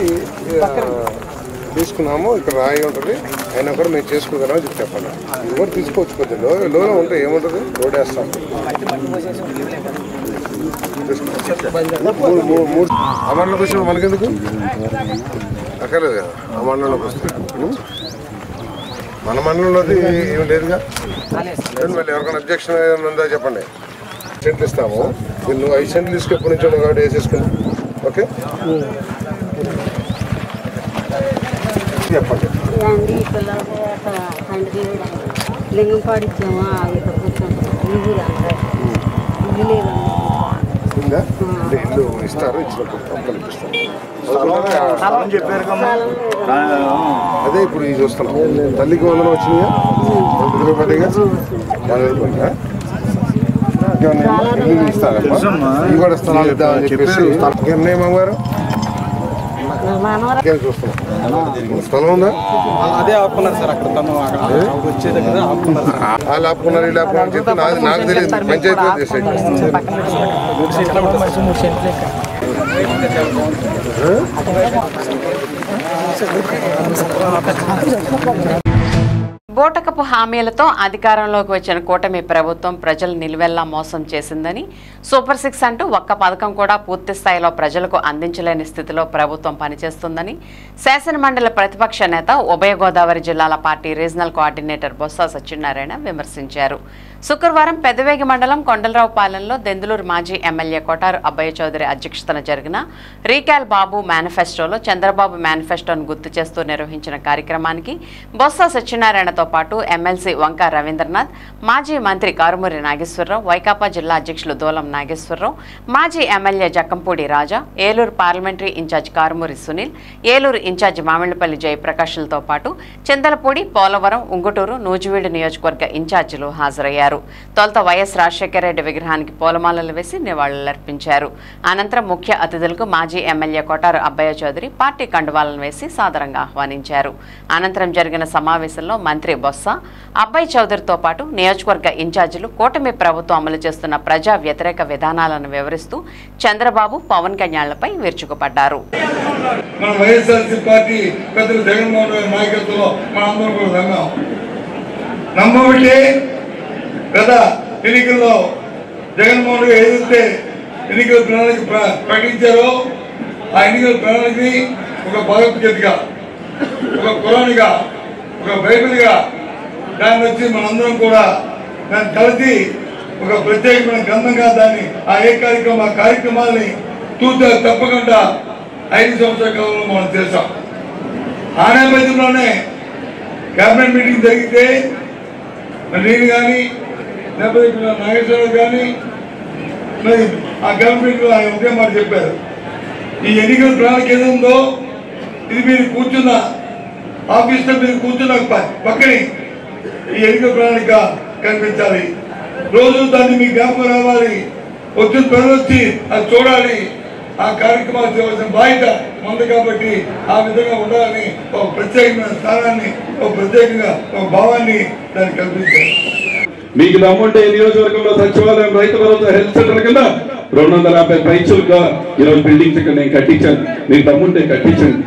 తీసుకున్నాము, ఇక్కడ రాయి ఉంటుంది, అయినా కూడా మేము చేసుకోగలమని చెప్పి చెప్పండి. ఇది కూడా తీసుకోవచ్చు, కొద్దిగా లోలో ఉంటే ఏముంటుంది, రోడ్ వేస్తాం. ఆ మండలంలోకి వచ్చినప్పుడు మనకెందుకు అక్కర్లేదు కదా, ఆ మండలంలోకి వస్తే మన మండలంలోది ఏమి లేదుగా. మళ్ళీ ఎవరికైనా అబ్జెక్షన్ ఉందా చెప్పండి. సెంట్లు ఇస్తాము, నువ్వు 5 సెంట్లు తీసుకు ఎప్పటి నుంచో కాబట్టి వేసేసుకుని ఓకే చెప్పండి. లింగంపాడు ఇచ్చామా ఉందా అంటే ఇల్లు ఇస్తారు, ఇచ్చినప్పుడు కల్పిస్తారు. అదే ఇప్పుడు ఇది చూస్తున్నాం, తల్లికి వందనం వచ్చినాయా పదిగా ఇల్లు ఇస్తారమ్మా, ఇవి కూడా స్థలాలు ఇద్దామని చెప్పేసి నిర్ణయం గారు చూస్తున్నాం. స్థలం ఉందా? అదే ఆపుకున్నారు సార్, అక్కడ వచ్చే దగ్గర ఆపుకున్నారు. వాళ్ళు ఆపుకున్నారు, వీళ్ళు ఆపుకున్నారు అని చెప్తే నాకు తెలియదు. పంచాయతీ బోటకపు హామీలతో అధికారంలోకి వచ్చిన కూటమి ప్రభుత్వం ప్రజలు నిలువెల్లా మోసం చేసిందని, సూపర్ 6 అంటూ ఒక్క పథకం కూడా పూర్తి స్థాయిలో ప్రజలకు అందించలేని స్థితిలో ప్రభుత్వం పనిచేస్తుందని శాసనమండలి ప్రతిపక్ష నేత ఉభయ గోదావరి జిల్లాల party regional coordinator Botsa Satyanarayana విమర్శించారు. శుక్రవారం పెదవేగి మండలం కొండలరావుపాలెంలో దెందులూరు మాజీ ఎమ్మెల్యే కొటారు అబ్బయ్య చౌదరి అధ్యక్షతన జరిగిన రీకాల్ బాబు మేనిఫెస్టోలో చంద్రబాబు మేనిఫెస్టోను గుర్తు చేస్తూ నిర్వహించిన కార్యక్రమానికి బొత్స సత్యనారాయణతో పాటు ఎమ్మెల్సీ వంక రవీంద్రనాథ్, మాజీ మంత్రి కారుమూరి నాగేశ్వరరావు, వైకాపా జిల్లా అధ్యక్షులు దూలం నాగేశ్వరరావు, మాజీ MLA Jakkampudi Raja, Eluru parliamentary incharge Karumuri Sunil, Eluru incharge Mamillapalli జయప్రకాష్లతో పాటు చింతలపూడి, పోలవరం, ఉంగుటూరు, నూజివీడు నియోజకవర్గ ఇన్ఛార్జీలు హాజరయ్యారు. తొలుత వైఎస్ రాజశేఖర రెడ్డి విగ్రహానికి పూలమాలలు వేసి నివాళులర్పించారు. అనంతరం ముఖ్య అతిథులకు మాజీ ఎమ్మెల్యే కొటారు అబ్బయ్య చౌదరి పార్టీ కండువాలను వేసి సాదరంగా ఆహ్వానించారు. అనంతరం జరిగిన సమావేశంలో మంత్రి బొత్స, అబ్బయ్య చౌదరితో పాటు నియోజకవర్గ ఇన్ఛార్జీలు కూటమి ప్రభుత్వం అమలు చేస్తున్న ప్రజా వ్యతిరేక విధానాలను వివరిస్తూ చంద్రబాబు, పవన్ కళ్యాణ్లపై విరుచుకుపడ్డారు. గత ఎన్నికల్లో జగన్మోహన్ గారు ఏదైతే ఎన్నికల ప్రణాళిక ప్రకటించారో ఆ ఎన్నికల ప్రణాళికని ఒక భగవద్గీతగా, ఒక ఖురాన్గా, ఒక బైబిల్గా దాన్ని వచ్చి మనందరం కూడా దాన్ని కలిసి ఒక ప్రత్యేకమైన గ్రంథంగా దాన్ని ఆ కార్యక్రమాలని తప్పకుండా 5 సంవత్సరాల కాలంలో మనం చేశాం. ఆ నేపథ్యంలోనే కేబినెట్ మీటింగ్ జరిగితే నేను కానీ లేకపోతే నాగేశ్వరరావు కానీ మరి ఆ కేబినెట్ మీటింగ్లో ఆయన ఒకే మాట చెప్పారు, ఈ ఎన్నికల ప్రణాళిక ఏదో ఇది మీరు కూర్చున్న ఆఫీస్లో మీరు కూర్చున్న పక్కని ఈ ఎన్నికల ప్రణాళిక కనిపించాలి, రోజు దాన్ని మీ జ్ఞాపకం రావాలి, వచ్చిన ప్రజలు వచ్చి అది చూడాలి, ఆ కార్యక్రమాలు చేయవలసిన బాధ్యత ఉంది కాబట్టి ఆ విధంగా ఉండాలని ఒక ప్రత్యేకమైన స్థానాన్ని, ఒక ప్రత్యేకంగా ఒక భావాన్ని దాన్ని కల్పించారు. మీకు దమ్ముంటే ఈ నియోజకవర్గంలో సచివాలయం, రైతు భరోసా, హెల్త్ సెంటర్ కింద 250 పైచులుగా ఈరోజు బిల్డింగ్స్ ఇక్కడ నేను కట్టించాను. మీకు దమ్ముంటే కట్టించండి.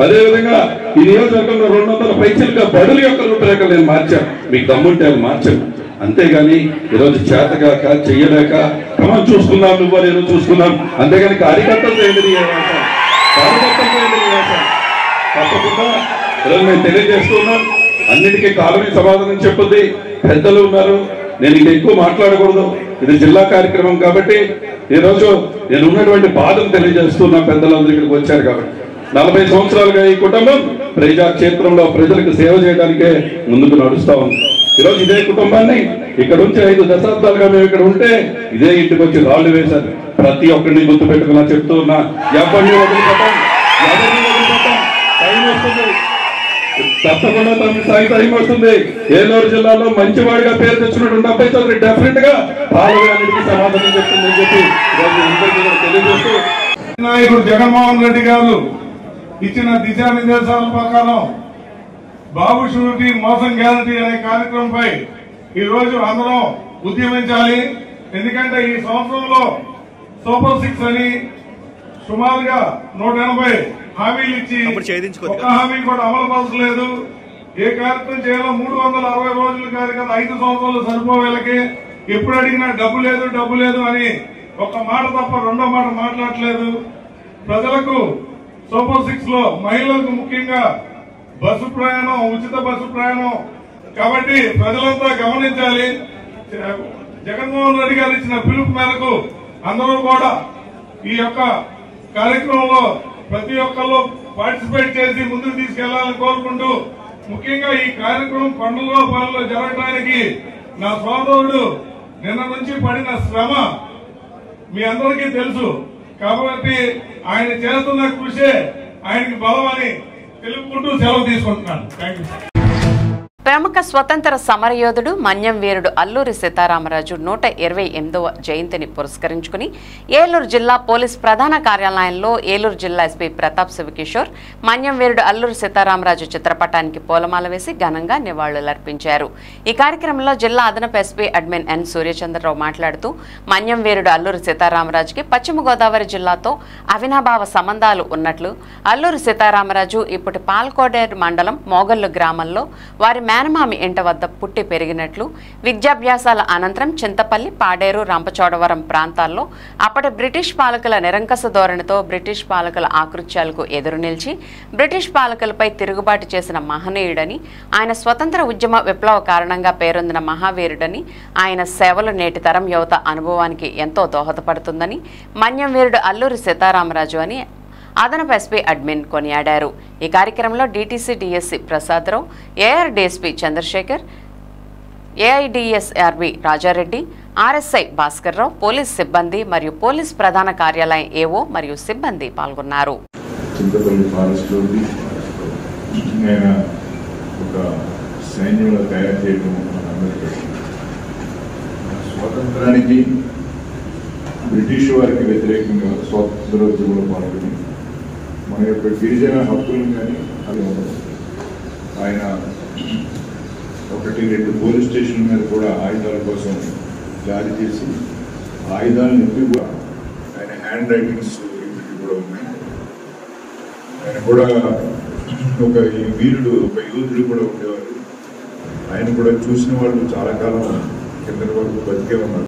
అదేవిధంగా ఈ నియోజకవర్గంలో 200 పైచులుగా బడుల యొక్క రూపురేఖలు నేను మార్చాను. మీకు దమ్ముంటే అది మార్చండి. అంతేగాని ఈరోజు చేతగాక చెయ్యలేక క్రమం చూసుకున్నాం, నువ్వు నేను చూసుకున్నాం, అంతేగాని కార్యకర్తలు చేయండి తప్పకుండా ఈరోజు మేము తెలియజేస్తున్నాం. అన్నిటికీ కాలమే సమాధానం చెప్పుద్ది. పెద్దలు ఉన్నారు, నేను ఇది ఎక్కువ మాట్లాడకూడదు, ఇది జిల్లా కార్యక్రమం కాబట్టి ఈరోజు నేను ఉన్నటువంటి బాధను తెలియజేస్తున్నా. పెద్దలందరూ ఇక్కడికి వచ్చారు కాబట్టి 40 సంవత్సరాలుగా ఈ కుటుంబం ప్రజాక్షేత్రంలో ప్రజలకు సేవ చేయడానికే ముందుకు నడుస్తా ఉంది. ఈరోజు ఇదే కుటుంబాన్ని ఇక్కడ ఉంచి 5 దశాబ్దాలుగా మేము ఇక్కడ ఉంటే ఇదే ఇంటికి వచ్చి రాళ్లు వేశారు. ప్రతి ఒక్కరిని గుర్తు పెట్టుకున్నా చెప్తూ ఉన్నా, ఎవరిని వదిలిపెట్టాం, టైం వస్తుంది, తప్పకుండా టైం వస్తుంది. ఏలూరు జిల్లాలో మంచివాడిగా పేరు తెచ్చుకున్నటువంటి అబ్బాయి చౌదరి డెఫినెట్ గా పాలనకి సమాధానం చెప్తుందని చెప్పి తెలియజేస్తూ నాయకుడు జగన్మోహన్ రెడ్డి గారు ఇచ్చిన దిశానిర్దేశాల ప్రకారం బాబు షూరిటీ మోసం గ్యారంటీ అనే కార్యక్రమంపై ఈ రోజు అందరం ఉద్యమించాలి. ఎందుకంటే ఈ సంవత్సరంలో సూపర్ 6 అని సుమారుగా 180 హామీలు ఇచ్చి ఒక్క హామీ కూడా అమలు పరచలేదు. ఏ కార్యక్రమం చేయాలో 360 రోజులు కాదు కదా, 5 సంవత్సరాలు సరిపోవేళ్ళకి ఎప్పుడు అడిగినా డబ్బు లేదు అని ఒక్క మాట తప్ప రెండో మాట మాట్లాడలేదు. ప్రజలకు సూపర్ 6 లో మహిళలకు ముఖ్యంగా బస్సు ప్రయాణం, ఉచిత బస్సు ప్రయాణం కాబట్టి ప్రజలంతా గమనించాలి. జగన్మోహన్ రెడ్డి గారు ఇచ్చిన పిలుపు మేరకు అందరూ కూడా ఈ యొక్క కార్యక్రమంలో ప్రతి ఒక్కళ్ళు పార్టిసిపేట్ చేసి ముందుకు తీసుకెళ్లాలని కోరుకుంటూ, ముఖ్యంగా ఈ కార్యక్రమం పండుగ పనులు జరగడానికి నా సోదరుడు నిన్న నుంచి పడిన శ్రమ మీ అందరికీ తెలుసు కాబట్టి ఆయన చేస్తున్న కృషి ఆయనకి బలం అని తెలుపుకుంటూ సెలవు తీసుకుంటున్నాను. Thank you. ప్రముఖ స్వతంత్ర సమరయోధుడు మన్యం వీరుడు అల్లూరి సీతారామరాజు 128వ జయంతిని పురస్కరించుకుని ఏలూరు జిల్లా పోలీస్ ప్రధాన కార్యాలయంలో ఏలూరు జిల్లా ఎస్పీ ప్రతాప్ శివకిషోర్ మన్యం వీరుడు అల్లూరి సీతారామరాజు చిత్రపటానికి పూలమాల వేసి ఘనంగా నివాళులర్పించారు. ఈ కార్యక్రమంలో జిల్లా అదనపు ఎస్పీ అడ్మిన్ ఎన్ సూర్యచంద్రరావు మాట్లాడుతూ మన్యం వీరుడు అల్లూరి సీతారామరాజుకి పశ్చిమ గోదావరి జిల్లాతో అవినాభావ సంబంధాలు ఉన్నట్లు, అల్లూరి సీతారామరాజు ఇప్పుడు పాల్కోడేరు మండలం మోగల్లు గ్రామంలో వారి మేనమామి ఇంట వద్ద పుట్టి పెరిగినట్లు, విద్యాభ్యాసాల అనంతరం చింతపల్లి, పాడేరు, రంపచోడవరం ప్రాంతాల్లో అప్పటి బ్రిటిష్ పాలకుల నిరంకస ధోరణితో బ్రిటిష్ పాలకుల ఆకృత్యాలకు ఎదురు నిలిచి బ్రిటిష్ పాలకులపై తిరుగుబాటు చేసిన మహనీయుడని, ఆయన స్వతంత్ర ఉద్యమ విప్లవ కారణంగా పేరొందిన మహావీరుడని, ఆయన సేవలు నేటి తరం యువత అనుభవానికి ఎంతో దోహదపడుతుందని మన్యం వీరుడు అల్లూరి సీతారామరాజు అని అదనపు ఎస్పీ అడ్మిన్ కొనియాడారు. ఈ కార్యక్రమంలో DTC DSC Prasadarao, AR DSP Chandrasekhar, AIDSRB Rajareddy, RSI Bhaskarrao, police సిబ్బంది మరియు పోలీస్ ప్రధాన కార్యాలయం ఏఓ మరియు సిబ్బంది పాల్గొన్నారు. స్వాతంత్రానికి బ్రిటిష్ వారికి వ్యతిరేకంగా స్వాతంత్రోద్యమంలో పాల్గొని మన యొక్క గిరిజన హక్కులను కానీ అది ఉండదు. ఆయన 1-2 పోలీస్ స్టేషన్ల మీద కూడా ఆయుధాల కోసం జారీ చేసి ఆయుధాలను ఎక్కువ ఆయన హ్యాండ్ రైటింగ్స్ కూడా ఉన్నాయి. ఆయన కూడా ఒక వీరుడు, ఒక యోధుడు కూడా ఉండేవారు. ఆయన కూడా చూసిన వాళ్ళు చాలా కాలం కింద వరకు బతికే ఉన్నారు.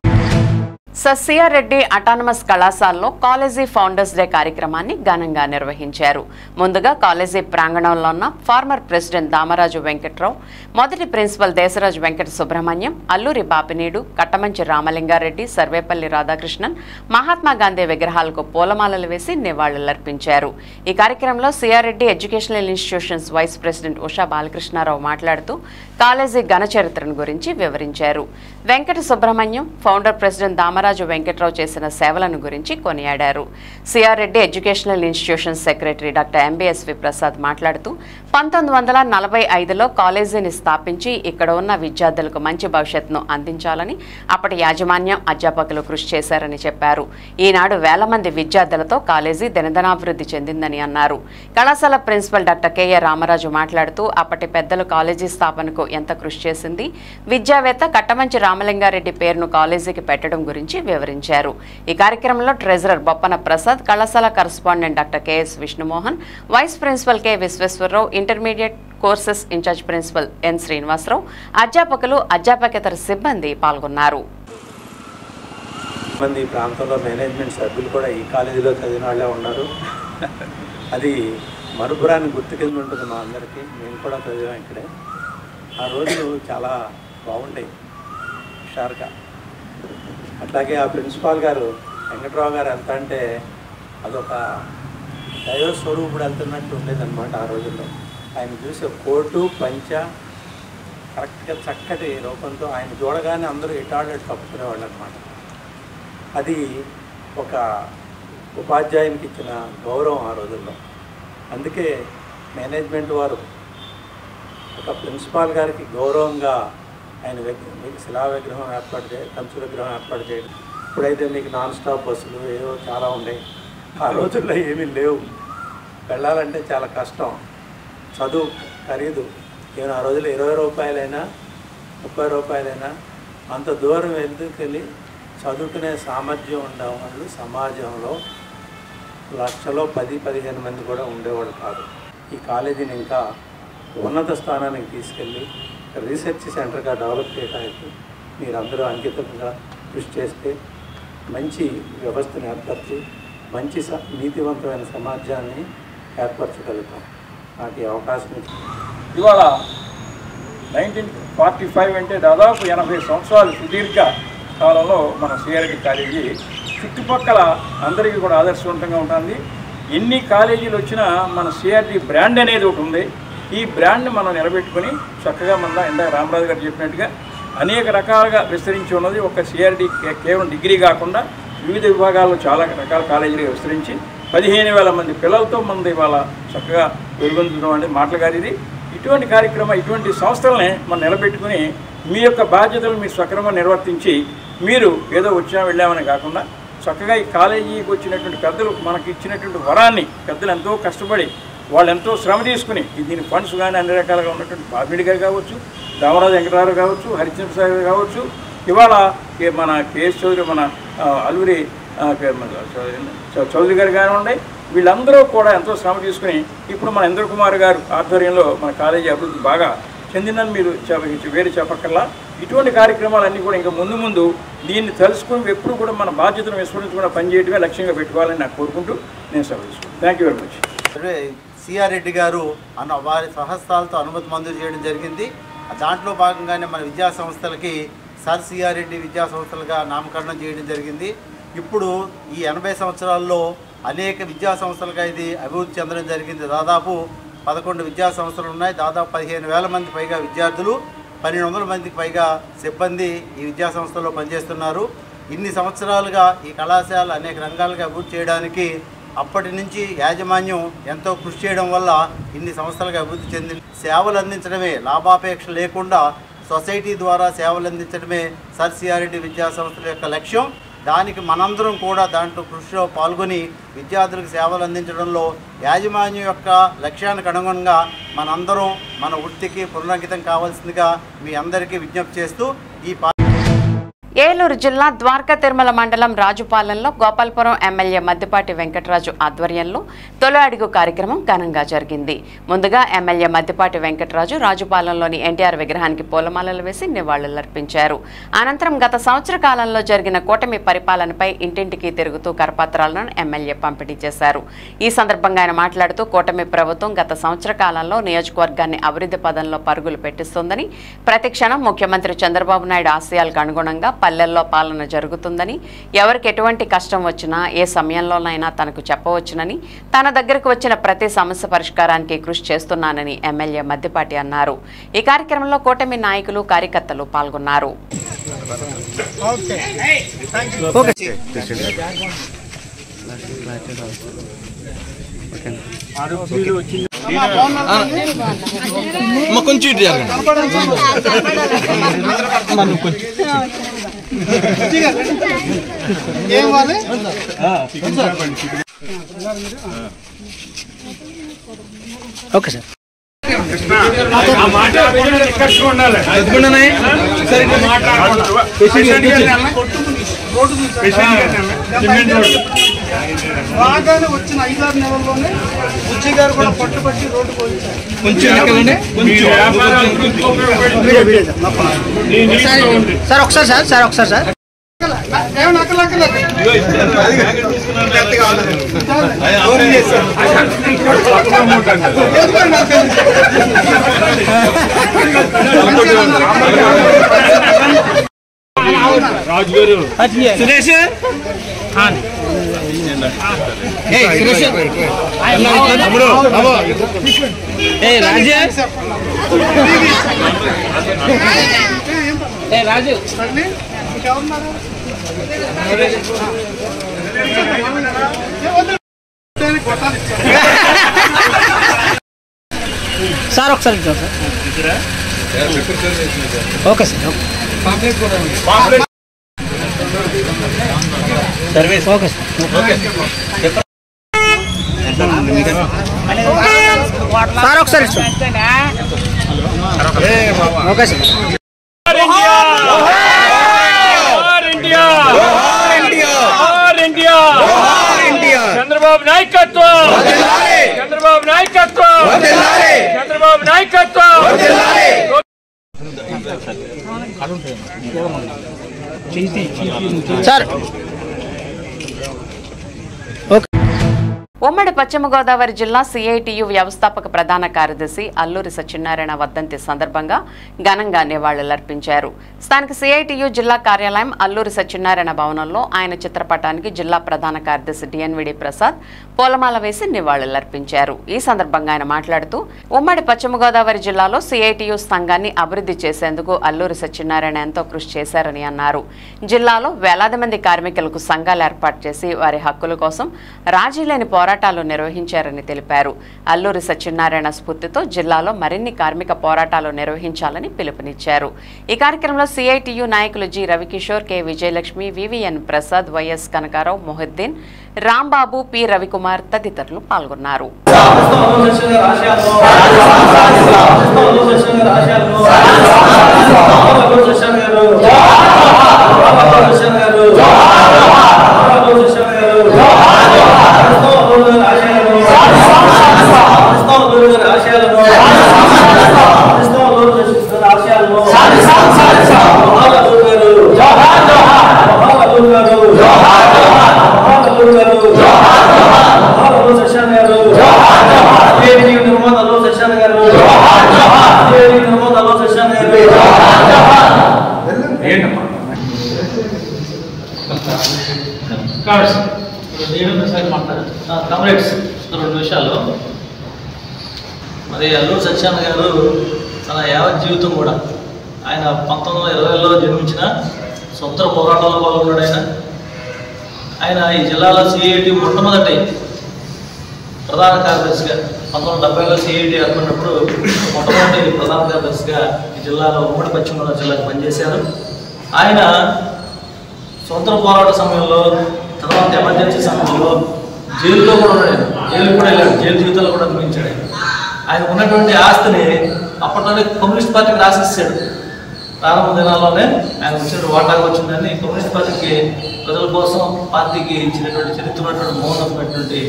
సర్ సిఆర్ రెడ్డి అటానమస్ కళాశాలలో కాలేజీ ఫౌండర్స్ డే కార్యక్రమాన్ని ఘనంగా నిర్వహించారు. ముందుగా కాలేజీ ప్రాంగణంలో ఉన్న ఫార్మర్ ప్రెసిడెంట్ దామరాజు వెంకట్రావు, మొదటి ప్రిన్సిపల్ దేశరాజు వెంకట సుబ్రహ్మణ్యం, అల్లూరి బాపినీడు, కట్టమంచి రామలింగారెడ్డి, సర్వేపల్లి రాధాకృష్ణన్ మహాత్మా గాంధీ విగ్రహాలకు పూలమాలలు వేసి నివాళులర్పించారు. ఈ కార్యక్రమంలో CR Reddy educational institutions vice president Usha Balakrishnarao మాట్లాడుతూ కాలేజీ ఘన చరిత్రను గురించి వివరించారు. వెంకట సుబ్రహ్మణ్యం, ఫౌండర్ ప్రెసిడెంట్ దామరాజు వెంకట్రావు చేసిన సేవలను గురించి కొనియాడారు. CR Reddy educational institution secretary doctor MBSV Prasad మాట్లాడుతూ 1945లో కాలేజీని స్థాపించి ఇక్కడ ఉన్న విద్యార్థులకు మంచి భవిష్యత్తును అందించాలని అప్పటి యాజమాన్యం, అధ్యాపకులు కృషి చేశారని చెప్పారు. ఈనాడు వేల మంది విద్యార్థులతో కాలేజీ దినదినాభివృద్ధి చెందిందని అన్నారు. కళాశాల ప్రిన్సిపల్ డాక్టర్ కెఏ రామరాజు మాట్లాడుతూ అప్పటి పెద్దలు కాలేజీ స్థాపనకు ఎంత కృషి చేసింది, విద్యావేత్త కట్టమంచి రామలింగారెడ్డి పేరును కాలేజీకి పెట్టడం గురించి వివరించారు. ఈ కార్యక్రమంలో ట్రెజరర్ బొప్పన ప్రసాద్, కళాశాల correspondent doctor KS Vishnumohan, vice principal K Visweswararao, intermediate courses in charge principal N Srinivasarao, అధ్యాపకులు, అధ్యాపకేతర సిబ్బంది పాల్గొన్నారు. మంది ప్రాంతంలో మేనేజ్మెంట్ సభ్యులు కూడా ఈ కాలేజీలో చదివిన వాళ్ళే ఉన్నారు. అది మరుపురాని గుర్తు కింద ఉంటుంది మా అందరికీ. మేము కూడా చదివాం ఇక్కడే. ఆ రోజులు చాలా బాగుంటాయి హుషారుగా. అట్లాగే ఆ ప్రిన్సిపాల్ గారు వెంకట్రావు గారు ఎంత అంటే అదొక దైవ స్వరూపుడు వెళ్తున్నట్టు ఉండేదన్నమాట ఆ రోజుల్లో. ఆయన చూసే కోటు పంచ కరెక్ట్గా చక్కటి రూపంతో ఆయన చూడగానే అందరూ ఇటాళ్ళట్టు కప్పుకునేవాళ్ళు అనమాట. అది ఒక ఉపాధ్యాయునికి ఇచ్చిన గౌరవం ఆ రోజుల్లో. అందుకే మేనేజ్మెంట్ వారు ఒక ప్రిన్సిపాల్ గారికి గౌరవంగా ఆయన మీకు శిలా విగ్రహం ఏర్పాటు చేయాలి, కంచు విగ్రహం ఏర్పాటు చేయడం. ఇప్పుడైతే మీకు నాన్ స్టాప్ బస్సులు ఏవో చాలా ఉన్నాయి. ఆ రోజుల్లో ఏమీ లేవు. వెళ్ళాలంటే చాలా కష్టం. చదువు ఖరీదు. నేను ఆ రోజుల్లో 20 రూపాయలైనా 30 రూపాయలైనా అంత దూరం వెళ్ళి చదువుకునే సామర్థ్యం ఉండేవాళ్ళు సమాజంలో లక్షలో 10-15 మంది కూడా ఉండేవాళ్ళు కాదు. ఈ కాలేజీని ఇంకా ఉన్నత స్థానానికి తీసుకెళ్ళి రీసెర్చ్ సెంటర్గా డెవలప్ చేయడానికి మీరందరూ అంకితంగా కృషి చేస్తే మంచి వ్యవస్థను ఏర్పరిచి మంచి నీతివంతమైన సమాజాన్ని ఏర్పరచగలుగుతాం. నాకు అవకాశం ఇవాళ 1945 అంటే దాదాపు 80 సంవత్సరాలు సుదీర్ఘ కాలంలో మన సిఆర్రెడ్డి కాలేజీ చుట్టుపక్కల అందరికీ కూడా ఆదర్శవంతంగా ఉంటుంది. ఎన్ని కాలేజీలు వచ్చినా మన సిఆర్రెడ్డి బ్రాండ్ అనేది ఒకటి ఉంది. ఈ బ్రాండ్ని మనం నిలబెట్టుకుని చక్కగా మన ఇందాక రామరాజు గారు చెప్పినట్టుగా అనేక రకాలుగా విస్తరించి ఉన్నది. ఒక సిఆర్రెడ్డి కేవలం డిగ్రీ కాకుండా వివిధ విభాగాల్లో చాలా రకాల కాలేజీలుగా విస్తరించి 15,000 మంది పిల్లలతో మంది ఇవాళ చక్కగా వెలుగొందడం అనేది మాటలు గారు. ఇది ఇటువంటి కార్యక్రమం, ఇటువంటి సంస్థలనే మనం నిలబెట్టుకుని మీ యొక్క బాధ్యతలు మీరు సక్రమంగా నిర్వర్తించి మీరు ఏదో వచ్చా వెళ్ళామని కాకుండా చక్కగా ఈ కాలేజీకి వచ్చినటువంటి పెద్దలు మనకి ఇచ్చినటువంటి వరాన్ని పెద్దలు ఎంతో కష్టపడి వాళ్ళు ఎంతో శ్రమ తీసుకుని దీని ఫండ్స్ కానీ అన్ని రకాలుగా ఉన్నటువంటి బాబిడి గారు కావచ్చు, దామరాజు వెంకటరావు కావచ్చు, హరిచంద్ర ప్రసాద్ గారు కావచ్చు, ఇవాళ మన కేఎస్ చౌదరి, మన అల్లూరి చౌదరి గారు కానివ్వండి, వీళ్ళందరూ కూడా ఎంతో శ్రమ తీసుకుని ఇప్పుడు మన ఇంద్ర కుమార్ గారు ఆధ్వర్యంలో మన కాలేజీ అభివృద్ధి బాగా చెందిందని మీరు వేరే చెప్పక్కర్లా. ఇటువంటి కార్యక్రమాలన్నీ కూడా ఇంకా ముందు ముందు దీన్ని తెలుసుకుని ఎప్పుడు కూడా మన బాధ్యతను విస్మరించకుండా పనిచేయడమే లక్ష్యంగా పెట్టుకోవాలని నాకు కోరుకుంటూ నేను సెలవు తీసుకుంటాను. Thank you very much. CR Reddy గారు వారి స్వహస్తాలతో అనుమతి మంజూరు చేయడం జరిగింది. దాంట్లో భాగంగానే మన విద్యా సంస్థలకి సర్ సిఆర్ రెడ్డి విద్యా సంస్థలుగా నామకరణం చేయడం జరిగింది. ఇప్పుడు ఈ 80 సంవత్సరాల్లో అనేక విద్యా సంస్థలుగా ఇది అభివృద్ధి చెందడం జరిగింది. దాదాపు 11 విద్యా సంస్థలు ఉన్నాయి. దాదాపు 15,000 మంది పైగా విద్యార్థులు, 1,200 మందికి పైగా సిబ్బంది ఈ విద్యా సంస్థలో పనిచేస్తున్నారు. ఇన్ని సంవత్సరాలుగా ఈ కళాశాల అనేక రంగాలుగా అభివృద్ధి చేయడానికి అప్పటి నుంచి యాజమాన్యం ఎంతో కృషి చేయడం వల్ల ఇన్ని సంవత్సరాలుగా అభివృద్ధి చెందింది. సేవలు అందించడమే, లాభాపేక్ష లేకుండా సొసైటీ ద్వారా సేవలు అందించడమే సర్ సిఆర్ రెడ్డి విద్యా సంస్థల యొక్క లక్ష్యం. దానికి మనందరం కూడా దాంట్లో కృషిలో పాల్గొని విద్యార్థులకు సేవలు అందించడంలో యాజమాన్యం యొక్క లక్ష్యానికి అనుగుణంగా మనందరం మన వృత్తికి పునరంకితం కావాల్సిందిగా మీ అందరికీ విజ్ఞప్తి చేస్తూ ఈ ఏలూరు జిల్లా ద్వారకా తిరుమల మండలం రాజుపాలెంలో గోపాల్పురం ఎమ్మెల్యే మద్దిపాటి వెంకటరాజు ఆధ్వర్యంలో తొలి అడుగు కార్యక్రమం ఘనంగా జరిగింది. ముందుగా ఎమ్మెల్యే మద్దిపాటి వెంకటరాజు రాజుపాలెంలోని ఎన్టీఆర్ విగ్రహానికి పూలమాలలు వేసి నివాళులర్పించారు. అనంతరం గత సంవత్సర కాలంలో జరిగిన కూటమి పరిపాలనపై ఇంటింటికి తిరుగుతూ కరపత్రాలను ఎమ్మెల్యే పంపిణీ చేశారు. ఈ సందర్భంగా ఆయన మాట్లాడుతూ కూటమి ప్రభుత్వం గత సంవత్సర కాలంలో నియోజకవర్గాన్ని అభివృద్ధి పదంలో పరుగులు పెట్టిస్తోందని, ప్రతి క్షణం ముఖ్యమంత్రి చంద్రబాబు నాయుడు ఆశయాలకు అనుగుణంగా పల్లెల్లో పాలన జరుగుతుందని, ఎవరికి ఎటువంటి కష్టం వచ్చినా ఏ సమయంలోనైనా తనకు చెప్పవచ్చునని, తన దగ్గరకు వచ్చిన ప్రతి సమస్య పరిష్కారానికి కృషి చేస్తున్నానని ఎమ్మెల్యే మద్దిపాటి అన్నారు. ఈ కార్యక్రమంలో కూటమి నాయకులు, కార్యకర్తలు పాల్గొన్నారు. Okay sir. బాగానే వచ్చిన 5-6 నెలల్లోనే బుజ్జి గారు కూడా పట్టుబట్టి రోడ్డు పోయించారు. సార్ ఒకసారి సార్ ఒకసారి సార్ రాజు గారు సురేష్ రాజు సార్ ఒకసారి okay sir service okay sir ఒకసారి ఓకే సార్. చంద్రబాబు నాయకత్వం, చంద్రబాబు నాయకత్వం, చంద్రబాబు నాయకత్వం. సార్ ఉమ్మడి పశ్చిమ గోదావరి జిల్లా సిఐటియు వ్యవస్థాపక ప్రధాన కార్యదర్శి అల్లూరి సత్యనారాయణ వర్ధంతి సందర్భంగా ఘనంగా నివాళులర్పించారు. స్థానిక సిఐటియు జిల్లా కార్యాలయం అల్లూరి సత్యనారాయణ భవనంలో ఆయన చిత్రపటానికి జిల్లా ప్రధాన కార్యదర్శి డిఎన్విడి ప్రసాద్ పూలమాల వేసి నివాళులర్పించారు. ఈ సందర్భంగా ఆయన మాట్లాడుతూ ఉమ్మడి పశ్చిమ గోదావరి జిల్లాలో సిఐటియు సంఘాన్ని అభివృద్ధి చేసేందుకు అల్లూరి సత్యనారాయణ ఎంతో కృషి చేశారని అన్నారు. జిల్లాలో వేలాది మంది కార్మికులకు సంఘాలు ఏర్పాటు చేసి వారి హక్కుల కోసం రాజీలేని పోరాటాలు నిర్వహించారని తెలిపారు. అల్లూరి సత్యనారాయణ స్ఫూర్తితో జిల్లాలో మరిన్ని కార్మిక పోరాటాలు నిర్వహించాలని పిలుపునిచ్చారు. ఈ కార్యక్రమంలో సిఐటియు నాయకులు G Ravikishore, K Vijayalakshmi, VVN Prasad, YS Kanakarao, Mohiddin, Rambabu, P Ravikumar తదితరులు పాల్గొన్నారు. కామ్రేడ్స్ 2 నిమిషాలు. మరి అల్లూరి సత్యనారాయణ గారు తన యావత్ జీవితం కూడా ఆయన 1920లో జన్మించిన స్వతంత్ర పోరాటంలో పాల్గొన్నాడు. ఆయన ఈ జిల్లాలో సిఐటి మొట్టమొదటి ప్రధాన కార్యదర్శిగా 1970లో సిఐటి ఏర్పడినప్పుడు మొట్టమొదటి ప్రధాన కార్యదర్శిగా ఈ జిల్లాలో ఉమ్మడి పశ్చిమ గోదావరి జిల్లాకు పనిచేశారు. ఆయన స్వతంత్ర పోరాట సమయంలో, తర్వాత ఎమర్జెన్సీ సమయంలో జైలులో కూడా ఉన్నాడు. జైలు కూడా వెళ్ళాడు. జైలు జీవితంలో కూడా అనుభవించాడు. ఆయన ఉన్నటువంటి ఆస్తిని అప్పట్లోనే కమ్యూనిస్ట్ పార్టీకి రాసిస్తాడు. ప్రారంభ దినాల్లోనే ఆయన వచ్చిన వాటాకు వచ్చిందని కమ్యూనిస్ట్ పార్టీకి ప్రజల కోసం పార్టీకి ఇచ్చినటువంటి చరిత్ర ఉన్నటువంటి మౌనమైనటువంటి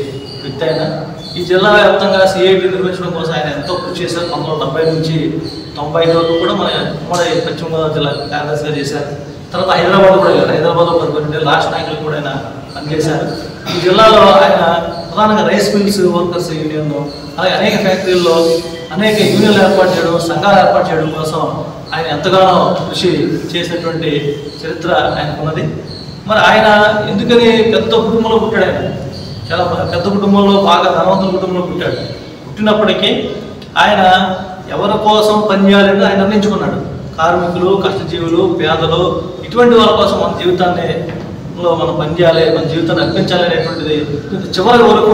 వ్యక్తి ఆయన. ఈ జిల్లా వ్యాప్తంగా సిఐటి నిర్వహించడం కోసం ఆయన ఎంతో కృషి చేశారు. 1970 నుంచి 95 వరకు కూడా మన పశ్చిమ గోదావరి జిల్లా కార్యదర్శిగా చేశారు. తర్వాత హైదరాబాద్ కూడా వెళ్ళారు. హైదరాబాద్లో 10 రాష్ట్ర నాయకులు కూడా ఆయన పనిచేశారు. ఈ జిల్లాలో ఆయన ప్రధానంగా రైస్ మిల్స్ వర్కర్స్ యూనియన్, అలాగే అనేక ఫ్యాక్టరీల్లో అనేక యూనియన్లు ఏర్పాటు చేయడం, సంఘాలు ఏర్పాటు చేయడం కోసం ఆయన ఎంతగానో కృషి చేసినటువంటి చరిత్ర ఆయనకున్నది. మరి ఆయన ఎందుకని పెద్ద కుటుంబంలో పుట్టాడు. ఆయన చాలా పెద్ద కుటుంబంలో, బాగా ధనవంతుల కుటుంబంలో పుట్టాడు. పుట్టినప్పటికీ ఆయన ఎవరి కోసం పనిచేయాలని ఆయన నిర్ణయించుకున్నాడు. కార్మికులు, కష్టజీవులు, పేదలు, ఇటువంటి వాళ్ళ కోసం మన జీవితాన్ని మనం పనిచేయాలి, మన జీవితాన్ని అర్పించాలి అనేటువంటిది చివరి వరకు.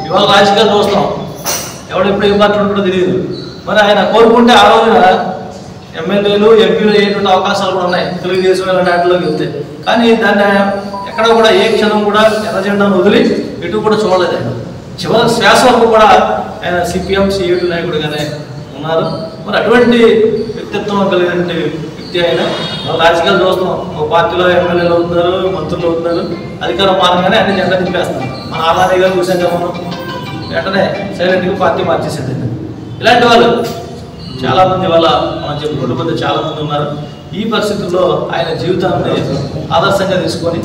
ఇవాళ రాజకీయాలు చూస్తాం, ఎవడెప్పుడు ఏం మాట్లాడుకుంటూ తెలియదు. మరి ఆయన కోరుకుంటే ఆ రోజున ఎమ్మెల్యేలు, ఎంపీలు అయ్యేటువంటి అవకాశాలు కూడా ఉన్నాయి తెలుగుదేశం నాటిలోకి వెళ్తే. కానీ దాన్ని ఎక్కడ కూడా ఏ క్షణం కూడా ఎర్రజెండాను వదిలి ఎటు కూడా చూడలేదు. ఆయన చివరి శ్వాస వరకు కూడా ఆయన సిపిఎం, సిఐటి నాయకుడిగానే ఉన్నారు. మరి అటువంటి వ్యక్తిత్వం కలిగినటువంటి వ్యక్తి ఆయన. రాజకీయాలు చూస్తాం, ఒక పార్టీలో ఎమ్మెల్యేలు అవుతున్నారు, మంత్రులు అవుతున్నారు, అధికారం మారగానే అన్ని జెండా తిప్పేస్తాం. మన ఆలాని గారు చూసాం కదా మనం, వెంటనే సైలెంట్గా పార్టీ మార్చేసేది. ఇలాంటి వాళ్ళు చాలామంది వాళ్ళ మనం చెప్పుకుంటూ పోతే చాలామంది ఉన్నారు. ఈ పరిస్థితుల్లో ఆయన జీవితాన్ని ఆదర్శంగా తీసుకొని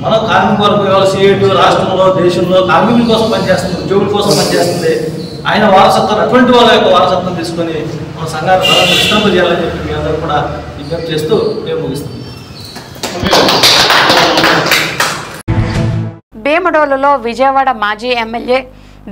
మనం కార్మిక వర్గం ఇవాళ సిఐటి రాష్ట్రంలో, దేశంలో కార్మికుల కోసం పనిచేస్తుంది, ఉద్యోగుల కోసం పనిచేస్తుంది. ఆయన వారసత్వం, అటువంటి వాళ్ళ యొక్క వారసత్వం తీసుకొని మన సంఘాన్ని బలంగా విస్తృంప చేయాలని చెప్పి మీ అందరూ కూడా విజ్ఞప్తి చేస్తూ మేము ముగిస్తాం. భీమడోలులో విజయవాడ మాజీ ఎమ్మెల్యే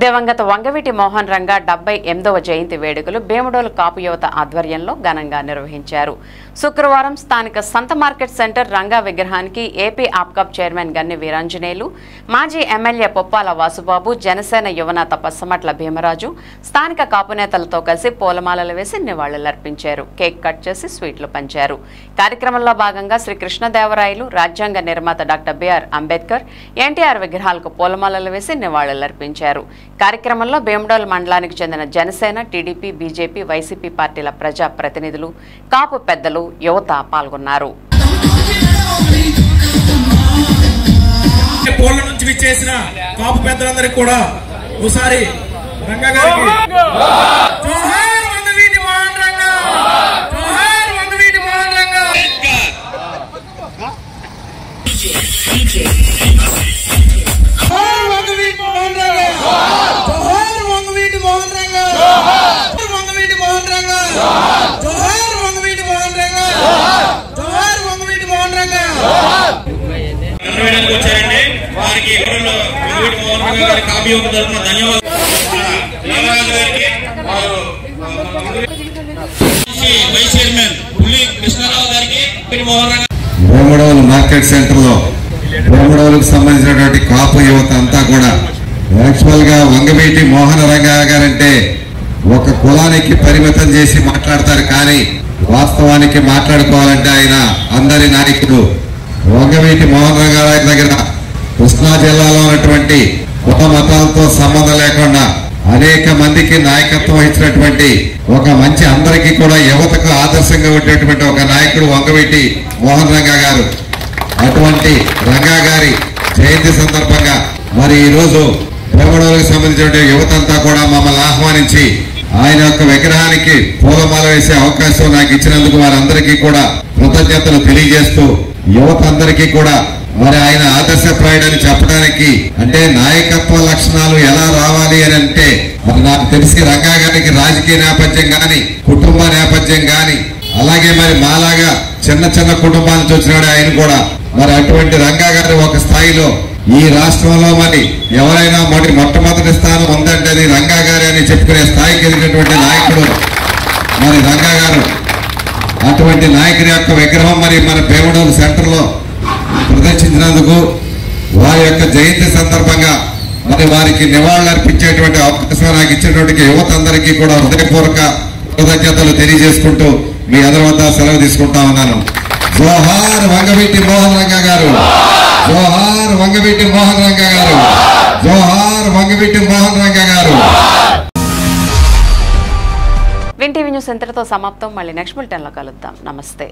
దివంగత వంగవీటి మోహన్ రంగా 78వ జయంతి వేడుకలు భీమడోలు కాపు యువత ఆధ్వర్యంలో ఘనంగా నిర్వహించారు. శుక్రవారం స్థానిక సంత మార్కెట్ సెంటర్ రంగా విగ్రహానికి AP APCOB chairman Ganne Veeranjaneyulu, మాజీ ఎమ్మెల్యే పొప్పాల వాసుబాబు, జనసేన యువనేత పచ్చమట్ల భీమరాజు స్థానిక కాపు నేతలతో కలిసి పూలమాలలు వేసి నివాళులర్పించారు. కేక్ కట్ చేసి స్వీట్లు పంచారు. కార్యక్రమంలో భాగంగా శ్రీ కృష్ణదేవరాయలు, రాజ్యాంగ నిర్మాత డాక్టర్ బిఆర్ అంబేద్కర్, ఎన్టీఆర్ విగ్రహాలకు పూలమాలలు వేసి నివాళులర్పించారు. కార్యక్రమంలో భీమడోలు మండలానికి చెందిన జనసేన, టీడీపీ, బీజేపీ, వైసీపీ పార్టీల ప్రజా ప్రతినిధులు, కాపు పెద్దలు, యువత పాల్గొన్నారు. పోళ్ల నుంచి విచ్చేసిన కాపు పెద్దలందరికీ కూడా ఒకసారి రంగా గారికి జోహార్ వంగవీటి మోహన్ రంగా, జోహార్ వంగవీటి మోహన్ రంగా. జోహార్ వంగవీటి మోహన్ రంగా, జోహార్ వంగవీటి మోహన్ రంగా, జోహార్ వంగవీటి మోహన్ రంగా, జోహార్ వంగవీటి మోహన్ రంగా, జోహార్ వంగవీటి మోహన్ రంగా. వచ్చారండి, వారికి వంగవీటి మోహన్ రంగా గారి కాపీ యువత తరఫున ధన్యవాదాలు. వైస్ చైర్మన్ పుల్లి కృష్ణారావు గారికి మోహన్ రంగా. భీమడోలు మార్కెట్ సెంటర్ లో భీమడోలుకు సంబంధించినటువంటి కాపు యువత అంతా కూడా యాక్చువల్ గా వంగవీటి మోహన రంగా గారంటే ఒక కులానికి పరిమితం చేసి మాట్లాడతారు, కానీ వాస్తవానికి మాట్లాడుకోవాలంటే ఆయన అందరి నాయకుడు. వంగవీటి మోహన్ రంగా గారి దగ్గర కృష్ణా జిల్లాలో ఉన్నటువంటి కుల మతాలతో సంబంధం లేకుండా అనేక మందికి నాయకత్వం వహించినటువంటి ఒక మంచి, అందరికీ కూడా యువతకు ఆదర్శంగా ఉండేటువంటి ఒక నాయకుడు వంగవీటి మోహన్ రంగా గారు. అటువంటి రంగా గారి జయంతి సందర్భంగా మరి ఈరోజు భీమడోలుకు సంబంధించిన యువత అంతా కూడా మమ్మల్ని ఆహ్వానించి ఆయన యొక్క విగ్రహానికి పూలమాల వేసే అవకాశం నాకు ఇచ్చినందుకు వారందరికీ కూడా కృతజ్ఞతలు తెలియజేస్తూ, యువత అందరికీ కూడా మరి ఆయన ఆదర్శప్రాయుడని చెప్పడానికి, అంటే నాయకత్వ లక్షణాలు ఎలా రావాలి అని అంటే మరి నాకు తెలిసి రంగా గారికి రాజకీయ నేపథ్యం గాని, కుటుంబ నేపథ్యం గాని, అలాగే మరి మాలాగా చిన్న చిన్న కుటుంబాల నుంచి వచ్చినాడు ఆయన కూడా. మరి అటువంటి రంగా గారు ఒక స్థాయిలో ఈ రాష్ట్రంలో మరి ఎవరైనా మొట్టమొదటి స్థానం ఉందంటే అది రంగా గారి అని చెప్పుకునే స్థాయికి ఎదిగినటువంటి నాయకుడు మరి రంగా గారు. అటువంటి నాయకుడి యొక్క విగ్రహం మరి మన భీమడోలు సెంటర్ లో ప్రదర్శించినందుకు వారి యొక్క జయంతి సందర్భంగా మరి వారికి నివాళులు అర్పించేటువంటి అవకాశం నాకు ఇచ్చినటువంటి యువత అందరికీ కూడా హృదయపూర్వక కృతజ్ఞతలు తెలియజేసుకుంటూ మీ అందరి వద్ద సెలవు తీసుకుంటా ఉన్నాను. జోహార్ వంగవీటి మోహన్ రంగా గారు, జోహార్ వంగవీటి మోహన్ రంగా గారు, జోహార్ వంగవీటి మోహన్ రంగా గారు. విన్ టీవీ న్యూస్ న్యూస్ ఇంతటితో సమాప్తం. మళ్ళీ నెక్స్ట్ బులెటిన్లో కలుద్దాం. నమస్తే.